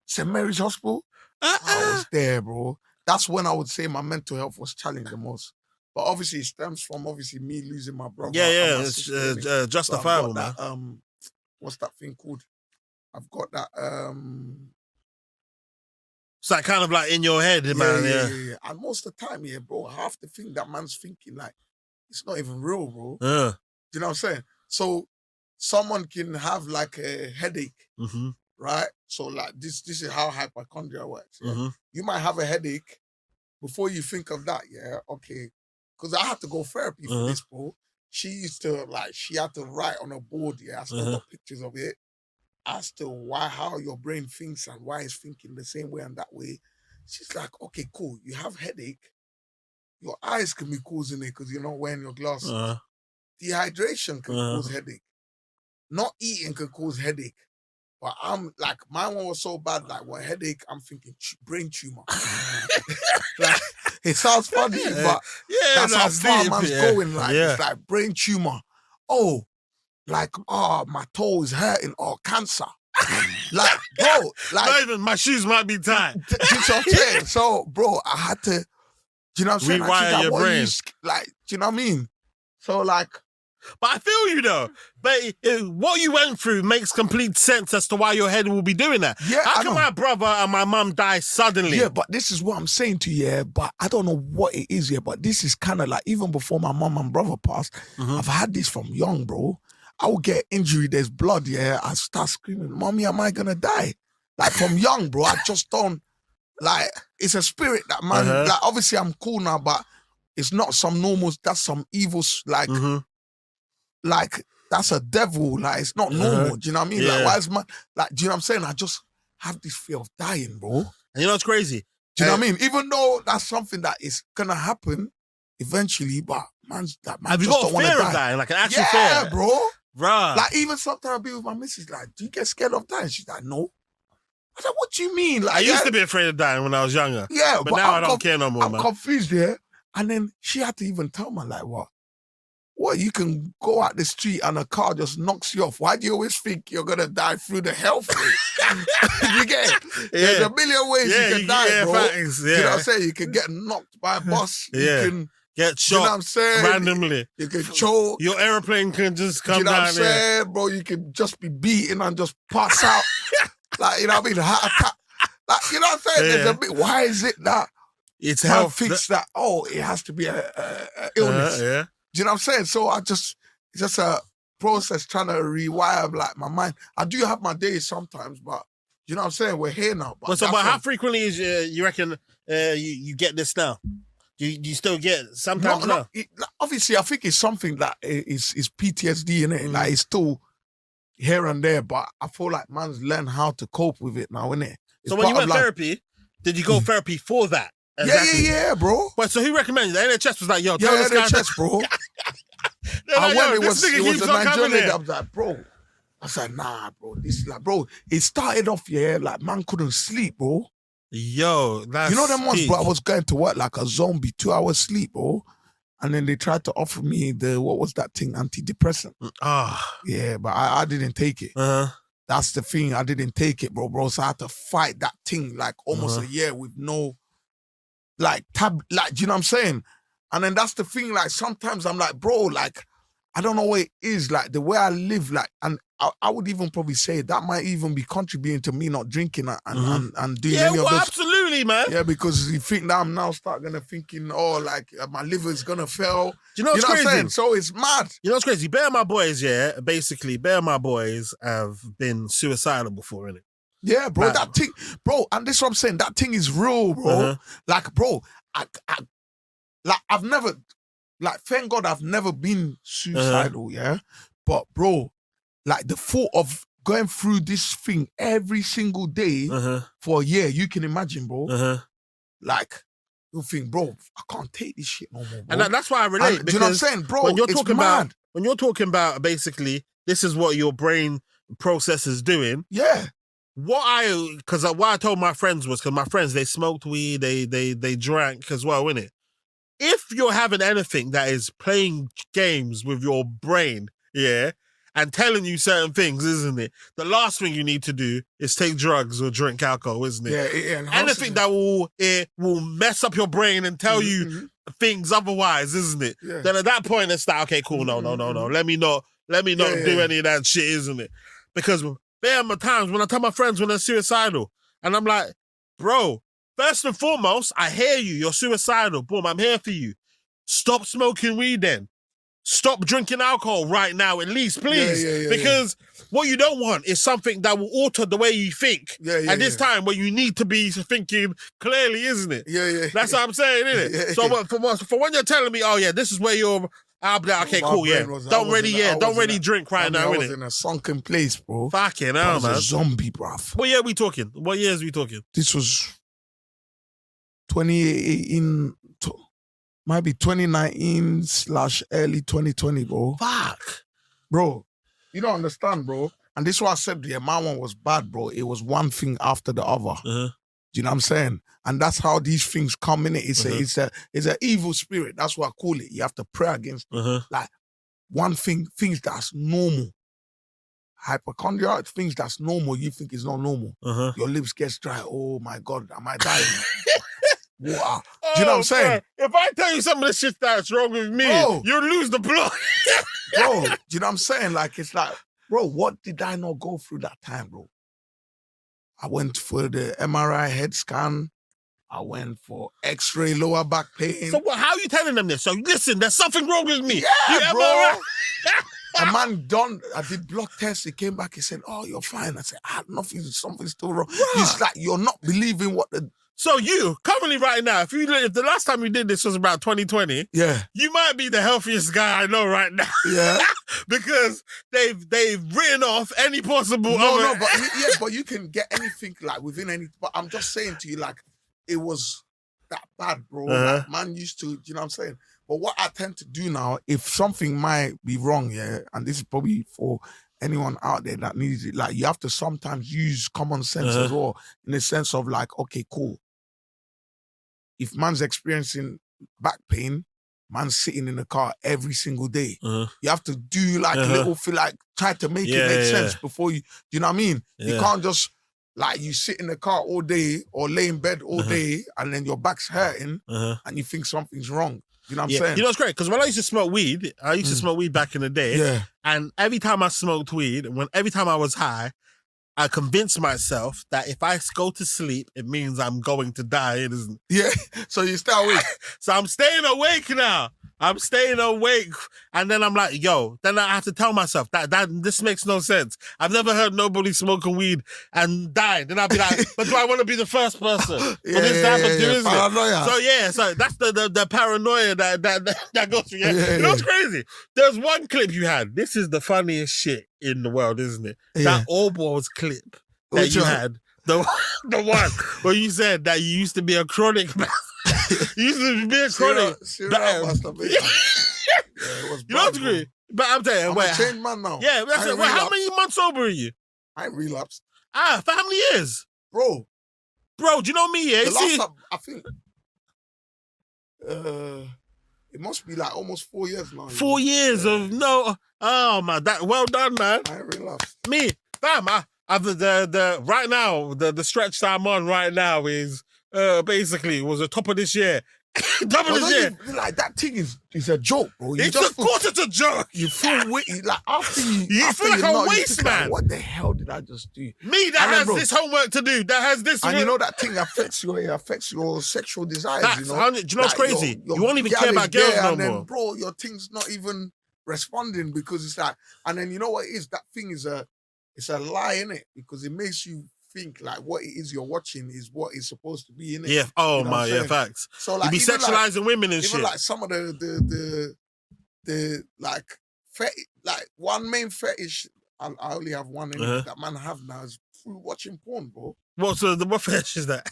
[SPEAKER 3] St. Mary's Hospital. I was there, bro. That's when I would say my mental health was challenged the most. But obviously, it stems from me losing my brother.
[SPEAKER 2] Yeah, it's justifiable, man.
[SPEAKER 3] That, what's that thing called? I've got that.
[SPEAKER 2] It's like kind of like in your head, man.
[SPEAKER 3] Yeah. And most of the time, bro, half the thing that man's thinking, like, it's not even real, bro. Do you know what I'm saying? So someone can have like a headache, right? So like this is how hypochondria works. Yeah? You might have a headache before you think of that, yeah? Okay. Because I had to go therapy for this, bro. She had to write on a board, yeah? I still got pictures of it. As to how your brain thinks and why it's thinking the same way and that way. She's like, okay, cool. You have headache. Your eyes can be causing it because you're not wearing your glasses. Dehydration can cause headache. Not eating can cause headache. But I'm like, my one was so bad, like, what headache? I'm thinking brain tumor. Like, it sounds funny, but that's how far man's going. Like, it's like brain tumor. Oh, like, my toe is hurting, cancer. Like, bro, like,
[SPEAKER 2] not even my shoes might be tight.
[SPEAKER 3] Do you know what I'm saying? So, bro, I had to, do you know what I'm saying?
[SPEAKER 2] Rewire your brain.
[SPEAKER 3] Like, do you know what I mean? So, like,
[SPEAKER 2] but I feel you though. But what you went through makes complete sense as to why your head will be doing that.
[SPEAKER 3] Yeah,
[SPEAKER 2] how can my brother and my mum die suddenly?
[SPEAKER 3] Yeah, but this is what I'm saying to you, but I don't know what it is, but this is kind of like, even before my mum and brother passed, I've had this from young, bro. I will get injury, there's blood, I start screaming, Mommy, am I gonna die? Like, from young, bro, I just don't, like, it's a spirit that, man, like, obviously I'm cool now, but it's not some normal, that's some evil, like, like, that's a devil, like, it's not normal, do you know what I mean? Like, why is man, like, do you know what I'm saying? I just have this fear of dying, bro.
[SPEAKER 2] And you know what's crazy?
[SPEAKER 3] Do you know what I mean? Even though that's something that is gonna happen eventually, but man
[SPEAKER 2] have you
[SPEAKER 3] just
[SPEAKER 2] got a fear of dying, like an actual fear?
[SPEAKER 3] Yeah, bro.
[SPEAKER 2] Bruh.
[SPEAKER 3] Like, even sometimes I'll be with my missus, like, do you get scared of dying? She's like, no. I said, what do you mean? Like,
[SPEAKER 2] I used to be afraid of dying when I was younger.
[SPEAKER 3] Yeah,
[SPEAKER 2] but now I don't care no more, man.
[SPEAKER 3] I'm confused, And then she had to even tell me, like, what, you can go out the street and a car just knocks you off. Why do you always think you're going to die through the health way? You get it? There's a million ways you can die, bro.
[SPEAKER 2] Thanks,
[SPEAKER 3] You know what I'm saying? You can get knocked by a bus. You can
[SPEAKER 2] get shot,
[SPEAKER 3] you know what I'm saying?
[SPEAKER 2] Randomly.
[SPEAKER 3] You can choke.
[SPEAKER 2] Your airplane can just come down.
[SPEAKER 3] You know what I'm saying, bro? You can just be beaten and just pass out. Like, you know what I mean? Heart attack. Like, you know what I'm saying? There's a bit. Why is it that
[SPEAKER 2] it's
[SPEAKER 3] health fix that? Oh, it has to be a illness. Do you know what I'm saying? So it's just a process trying to rewire like my mind. I do have my days sometimes, but you know what I'm saying? We're here now. But
[SPEAKER 2] how frequently is you reckon you get this now? Do you still get sometimes now?
[SPEAKER 3] Obviously, I think it's something that is PTSD in it. Like, it's still here and there, but I feel like man's learned how to cope with it now, innit?
[SPEAKER 2] So when you went therapy, did you go therapy for that?
[SPEAKER 3] Exactly. Yeah, bro.
[SPEAKER 2] But so who recommended? The NHS was like, yo,
[SPEAKER 3] tell this guy. NHS, bro.
[SPEAKER 2] I went,
[SPEAKER 3] it was a Nigerian. I was like, bro. I was like, nah, bro. This is like, bro. It started off, like, man couldn't sleep, bro.
[SPEAKER 2] Yo, that's
[SPEAKER 3] you know them ones, bro. I was going to work like a zombie, 2 hours sleep, bro. And then they tried to offer me what was that thing, antidepressant. Yeah, but I didn't take it. That's the thing, I didn't take it, bro. So I had to fight that thing like almost a year with no, like, do you know what I'm saying? And then that's the thing, like, sometimes I'm like, bro, like, I don't know what it is, like, the way I live, like, and I would even probably say that might even be contributing to me not drinking and doing any of those.
[SPEAKER 2] Absolutely, way, man.
[SPEAKER 3] Yeah, because you think that I'm now gonna thinking, oh, like my liver's gonna fail.
[SPEAKER 2] Do you know what's
[SPEAKER 3] What I'm
[SPEAKER 2] crazy?
[SPEAKER 3] saying? So it's mad.
[SPEAKER 2] You know what's crazy? Bear my boys, yeah. Basically, Bear my boys have been suicidal before, innit?
[SPEAKER 3] Yeah, bro.
[SPEAKER 2] Like-
[SPEAKER 3] that thing, bro. And this is what I'm saying. That thing is real, bro.
[SPEAKER 2] Uh-huh.
[SPEAKER 3] Like, bro, I've never, like, thank God I've never been suicidal. Yeah, but bro, like the thought of going through this thing every single day for a year, you can imagine, bro. Like, you think, bro, I can't take this shit no more, bro.
[SPEAKER 2] And that's why I relate.
[SPEAKER 3] And, do you know what I'm saying, bro?
[SPEAKER 2] When you're
[SPEAKER 3] it's
[SPEAKER 2] talking
[SPEAKER 3] mad.
[SPEAKER 2] when you're talking about basically this is what your brain process is doing.
[SPEAKER 3] Yeah.
[SPEAKER 2] What I told my friends was, because my friends, they smoked weed, they drank as well, innit? If you're having anything that is playing games with your brain, yeah, and telling you certain things, isn't it? The last thing you need to do is take drugs or drink alcohol, isn't it?
[SPEAKER 3] Yeah.
[SPEAKER 2] Anything that will mess up your brain and tell you things otherwise, isn't it?
[SPEAKER 3] Yeah.
[SPEAKER 2] Then at that point it's like, okay, cool, no. Let me not do any of that shit, isn't it? Because there are times when I tell my friends when they're suicidal, and I'm like, bro, first and foremost, I hear you, you're suicidal. Boom, I'm here for you. Stop smoking weed then. Stop drinking alcohol right now, at least, please.
[SPEAKER 3] Yeah,
[SPEAKER 2] because what you don't want is something that will alter the way you think. At this time where you need to be thinking clearly, isn't it?
[SPEAKER 3] Yeah.
[SPEAKER 2] That's what I'm saying, isn't it?
[SPEAKER 3] Yeah.
[SPEAKER 2] So for when you're telling me, oh yeah, this is where you're, I'll be like, okay,
[SPEAKER 3] My
[SPEAKER 2] cool,
[SPEAKER 3] brain
[SPEAKER 2] yeah.
[SPEAKER 3] was- I
[SPEAKER 2] Don't
[SPEAKER 3] was
[SPEAKER 2] really,
[SPEAKER 3] in a- I
[SPEAKER 2] don't
[SPEAKER 3] was
[SPEAKER 2] really
[SPEAKER 3] in a-
[SPEAKER 2] drink right now,
[SPEAKER 3] I was
[SPEAKER 2] innit?
[SPEAKER 3] in a sunken place, bro.
[SPEAKER 2] Fucking
[SPEAKER 3] I
[SPEAKER 2] hell,
[SPEAKER 3] was
[SPEAKER 2] man.
[SPEAKER 3] a zombie, bruv.
[SPEAKER 2] What year are we talking? What years are we talking?
[SPEAKER 3] This was 2018, might be 2019 / early 2020, bro.
[SPEAKER 2] Fuck.
[SPEAKER 3] Bro, you don't understand, bro. And this is why I said, yeah, my one was bad, bro. It was one thing after the other. Do you know what I'm saying? And that's how these things come in. It's an evil spirit. That's what I call it. You have to pray against it. Like one thing, things that's normal. Hypochondria, things that's normal, you think is not normal. Your lips gets dry. Oh my God, am I dying? Water. Do you know what I'm saying?
[SPEAKER 2] Bro, if I tell you some of the shit that's wrong with me,
[SPEAKER 3] Bro.
[SPEAKER 2] you'll lose the plot.
[SPEAKER 3] Bro, do you know what I'm saying? Like, it's like, bro, what did I not go through that time, bro? I went for the MRI head scan. I went for X-ray lower back pain.
[SPEAKER 2] So how are you telling them this? So listen, there's something wrong with me.
[SPEAKER 3] Yeah,
[SPEAKER 2] You
[SPEAKER 3] bro.
[SPEAKER 2] MRI?
[SPEAKER 3] A man I did blood tests. He came back. He said, "Oh, you're fine." I said, "Nothing. Something's still wrong." He's like, "You're not believing what the."
[SPEAKER 2] So you, currently right now, if the last time we did this was about 2020,
[SPEAKER 3] Yeah,
[SPEAKER 2] you might be the healthiest guy I know right now.
[SPEAKER 3] yeah.
[SPEAKER 2] Because they've written off any possible
[SPEAKER 3] No, but you can get anything like within any. But I'm just saying to you, like, it was that bad, bro. Like, man used to, you know what I'm saying? But what I tend to do now, if something might be wrong, yeah, and this is probably for anyone out there that needs it, like, you have to sometimes use common sense as well, in the sense of like, okay, cool. If man's experiencing back pain, man's sitting in the car every single day. You have to do like a little feel, like try to make it make sense before you know what I mean? You can't just like you sit in the car all day or lay in bed all day and then your back's hurting and you think something's wrong. You know what I'm saying?
[SPEAKER 2] You know what's great? Because when I used to smoke weed, back in the day.
[SPEAKER 3] Yeah.
[SPEAKER 2] And every time I smoked weed, every time I was high, I convinced myself that if I go to sleep, it means I'm going to die. It isn't.
[SPEAKER 3] Yeah. So you stay awake.
[SPEAKER 2] So I'm staying awake now. I'm staying awake. And then I'm like, yo, then I have to tell myself that this makes no sense. I've never heard nobody smoking weed and die. Then I'll be like, but do I want to be the first person for this to happen to, isn't
[SPEAKER 3] Paranoia.
[SPEAKER 2] it? So that's the paranoia that goes through. You know what's crazy? There's one clip you had. This is the funniest shit in the world, isn't it? That All Balls clip that
[SPEAKER 3] Which
[SPEAKER 2] you
[SPEAKER 3] one?
[SPEAKER 2] had. The one where you said that you used to be a chronic you used to be a chronic
[SPEAKER 3] Serial masturbation. It was
[SPEAKER 2] you know what's
[SPEAKER 3] bad, bro.
[SPEAKER 2] great? But I'm telling you,
[SPEAKER 3] I'm a changed man now.
[SPEAKER 2] yeah, that's
[SPEAKER 3] I
[SPEAKER 2] it.
[SPEAKER 3] ain't
[SPEAKER 2] Wait, how
[SPEAKER 3] relapsed.
[SPEAKER 2] many months sober are you?
[SPEAKER 3] I ain't relapsed.
[SPEAKER 2] For how many years?
[SPEAKER 3] Bro,
[SPEAKER 2] Bro, do you know me, yeah?
[SPEAKER 3] the
[SPEAKER 2] See,
[SPEAKER 3] last time, I think, it must be like almost 4 years now.
[SPEAKER 2] 4 years of no. Oh my, well done, man.
[SPEAKER 3] I ain't relapsed.
[SPEAKER 2] Me, fam. The right now, the stretch that I'm on right now is basically was the top of this year. Double
[SPEAKER 3] But
[SPEAKER 2] is
[SPEAKER 3] don't you, like that thing is a joke, bro. You
[SPEAKER 2] It's
[SPEAKER 3] just
[SPEAKER 2] of course it's a joke.
[SPEAKER 3] you feel witty. Like after you
[SPEAKER 2] feel like
[SPEAKER 3] you're
[SPEAKER 2] a
[SPEAKER 3] not, you
[SPEAKER 2] waste
[SPEAKER 3] think, like,
[SPEAKER 2] man.
[SPEAKER 3] what the hell did I just do?
[SPEAKER 2] Me that
[SPEAKER 3] And then,
[SPEAKER 2] has
[SPEAKER 3] bro,
[SPEAKER 2] this homework to do, that has this.
[SPEAKER 3] And you know that thing affects your sexual desires.
[SPEAKER 2] Facts,
[SPEAKER 3] You know,
[SPEAKER 2] 100. Do you know what's
[SPEAKER 3] Like,
[SPEAKER 2] crazy?
[SPEAKER 3] your
[SPEAKER 2] You won't even
[SPEAKER 3] gal
[SPEAKER 2] care
[SPEAKER 3] is
[SPEAKER 2] about girls
[SPEAKER 3] there,
[SPEAKER 2] no
[SPEAKER 3] and then,
[SPEAKER 2] more.
[SPEAKER 3] bro, your thing's not even responding because it's like, and then you know what it is? That thing is it's a lie, innit? Because it makes you think like what it is you're watching is what it's supposed to be, innit?
[SPEAKER 2] Yeah. Oh
[SPEAKER 3] You know what
[SPEAKER 2] my.
[SPEAKER 3] I'm
[SPEAKER 2] Yeah.
[SPEAKER 3] saying?
[SPEAKER 2] Facts.
[SPEAKER 3] So
[SPEAKER 2] You
[SPEAKER 3] like
[SPEAKER 2] be
[SPEAKER 3] even
[SPEAKER 2] sexualizing women and
[SPEAKER 3] even
[SPEAKER 2] shit.
[SPEAKER 3] like some of the like like one main fetish I only have one in
[SPEAKER 2] Uh-huh.
[SPEAKER 3] that man have now is through watching porn, bro.
[SPEAKER 2] What fetish is that?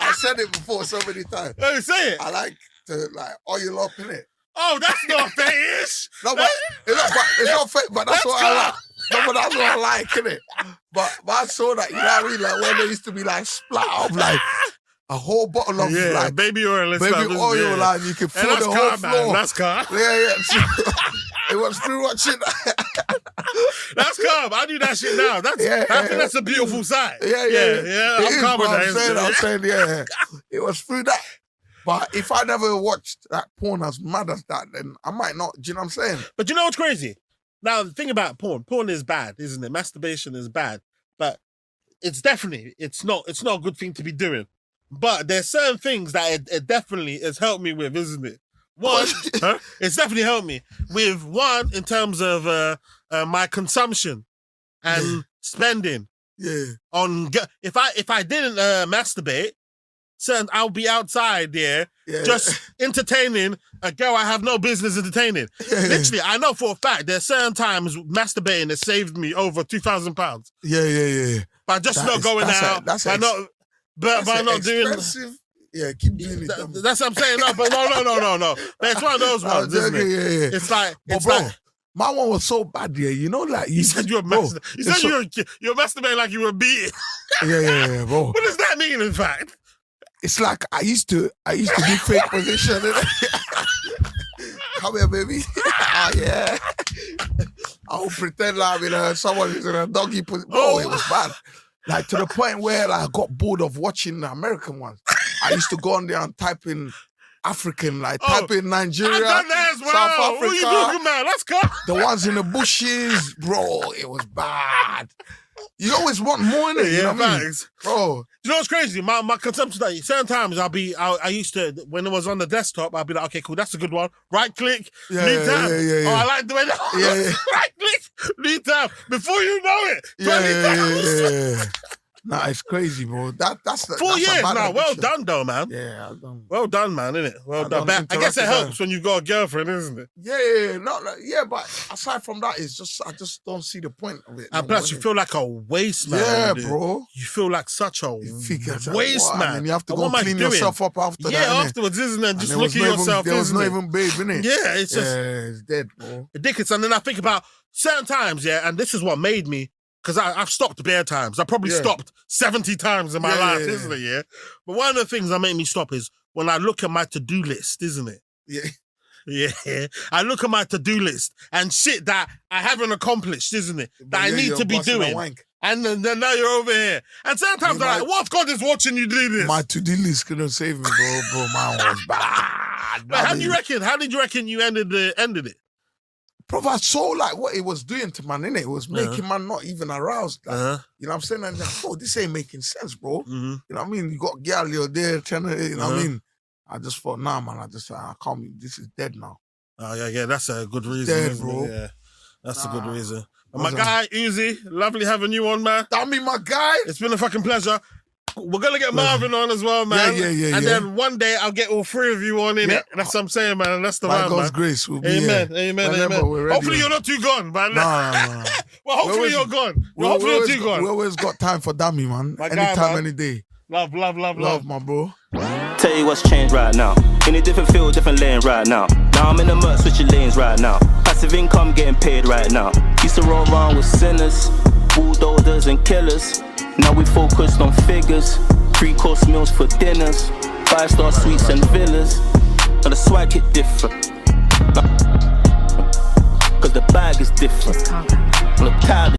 [SPEAKER 3] I said it before so many times.
[SPEAKER 2] Oh, say it.
[SPEAKER 3] I like to like oil up in it.
[SPEAKER 2] Oh, that's not fetish.
[SPEAKER 3] No, but it's not fake, but that's what I like. No, but that's what I like, innit? But I saw that, you know what I mean? Like when there used to be like splat of like a whole bottle of like
[SPEAKER 2] baby oil and
[SPEAKER 3] baby
[SPEAKER 2] stuff.
[SPEAKER 3] oil, like you can feel
[SPEAKER 2] that's
[SPEAKER 3] the
[SPEAKER 2] car,
[SPEAKER 3] whole
[SPEAKER 2] man.
[SPEAKER 3] floor.
[SPEAKER 2] That's car.
[SPEAKER 3] Yeah. It was through watching.
[SPEAKER 2] That's calm. I do that shit now. That's I think that's a beautiful sight.
[SPEAKER 3] Yeah.
[SPEAKER 2] I'm calm with that.
[SPEAKER 3] I'm saying, yeah. It was through that. But if I never watched that porn as mad as that, then I might not. Do you know what I'm saying?
[SPEAKER 2] But you know what's crazy? Now, the thing about porn is bad, isn't it? Masturbation is bad. But it's definitely, it's not a good thing to be doing. But there's certain things that it definitely has helped me with, isn't it? One, it's definitely helped me with one in terms of my consumption and spending.
[SPEAKER 3] Yeah.
[SPEAKER 2] On if I didn't masturbate, certain I'll be outside just entertaining a girl I have no business entertaining. Literally, I know for a fact there's certain times masturbating has saved me over £2,000.
[SPEAKER 3] Yeah.
[SPEAKER 2] By just not going out, by not doing.
[SPEAKER 3] Yeah, keep doing it.
[SPEAKER 2] That's what I'm saying. No, but no. But it's one of those ones, isn't it?
[SPEAKER 3] Yeah.
[SPEAKER 2] It's like,
[SPEAKER 3] my one was so bad, you know, like
[SPEAKER 2] you said you were masturbating. You said you're masturbating like you were beating.
[SPEAKER 3] Yeah, bro.
[SPEAKER 2] What does that mean, in fact?
[SPEAKER 3] It's like I used to do fake position. Come here, baby. Oh yeah. I would pretend like someone is in a doggy position. Bro, it was bad. Like to the point where like, I got bored of watching the American ones. I used to go on there and type in African, type in Nigeria,
[SPEAKER 2] I've done that as well.
[SPEAKER 3] South Africa.
[SPEAKER 2] What are you talking about? Let's go.
[SPEAKER 3] The ones in the bushes, bro, it was bad. You always want more in it, you know what I mean? Bro.
[SPEAKER 2] You know what's crazy? My consumption, like, certain times I used to, when it was on the desktop, I'd be like, okay, cool, that's a good one. Right click, new tab.
[SPEAKER 3] Yeah.
[SPEAKER 2] Oh, I like the way that right click, new tab. Before you know it, 20 tabs.
[SPEAKER 3] Nah, it's crazy, bro. That's
[SPEAKER 2] 4 years now. Well done, though, man.
[SPEAKER 3] Yeah, I've done.
[SPEAKER 2] Well done, man, innit? Well done. But I guess it helps when you've got a girlfriend, isn't it?
[SPEAKER 3] Yeah. But aside from that, it's just I just don't see the point of it.
[SPEAKER 2] And plus, you feel like a waste man.
[SPEAKER 3] Yeah,
[SPEAKER 2] dude.
[SPEAKER 3] bro.
[SPEAKER 2] You feel like such a waste man.
[SPEAKER 3] And you have to go clean yourself up after that.
[SPEAKER 2] Yeah, afterwards, isn't it? Just look at yourself,
[SPEAKER 3] there was
[SPEAKER 2] isn't
[SPEAKER 3] not
[SPEAKER 2] it?
[SPEAKER 3] even babe, innit?
[SPEAKER 2] Yeah, it's just
[SPEAKER 3] it's dead, bro.
[SPEAKER 2] ridiculous. And then I think about certain times, and this is what made me. Because I've stopped bare times. I probably stopped 70 times in my life, isn't it? Yeah. But one of the things that make me stop is when I look at my to-do list, isn't it? Yeah. I look at my to-do list and shit that I haven't accomplished, isn't it? That I need to be doing. And then now you're over here. And sometimes I'm like, what if God is watching you do this?
[SPEAKER 3] My to-do list couldn't save me, bro. Mine was bad.
[SPEAKER 2] But how did you reckon you ended it?
[SPEAKER 3] Bro, I saw like what it was doing to man, innit? It was making man not even aroused. Like, you know what I'm saying? And like, this ain't making sense, bro.
[SPEAKER 2] Mm-hmm.
[SPEAKER 3] You know what I mean? You got girl, you're there, you know what I mean? I just thought, nah, man, I can't, this is dead now.
[SPEAKER 2] Oh, yeah, that's a good reason,
[SPEAKER 3] dead, bro.
[SPEAKER 2] Yeah, that's a good reason. And my guy, Uzi, lovely having you on, man.
[SPEAKER 3] That mean my guy.
[SPEAKER 2] It's been a fucking pleasure. We're going to get Marvin on as well, man.
[SPEAKER 3] Yeah.
[SPEAKER 2] And then one day I'll get all three of you on in it. That's what I'm saying, man. That's the man,
[SPEAKER 3] God's
[SPEAKER 2] man.
[SPEAKER 3] grace will be
[SPEAKER 2] Amen.
[SPEAKER 3] here.
[SPEAKER 2] Amen.
[SPEAKER 3] Ready,
[SPEAKER 2] hopefully you're not too gone, man.
[SPEAKER 3] No.
[SPEAKER 2] Well, hopefully you're gone. Hopefully you're too gone.
[SPEAKER 3] We always got time for Dammy, man. Anytime, any day.
[SPEAKER 2] Love,
[SPEAKER 3] my bro.
[SPEAKER 1] Tell you what's changed right now. In a different field, different lane right now. Now I'm in the mud, switching lanes right now. Passive income getting paid right now. Used to roll around with sinners, bulldozers and killers. Now we focused on figures. 3-course meals for dinners. 5-star suites and villas. Now the swag hit different. Cause the bag is different. And the tab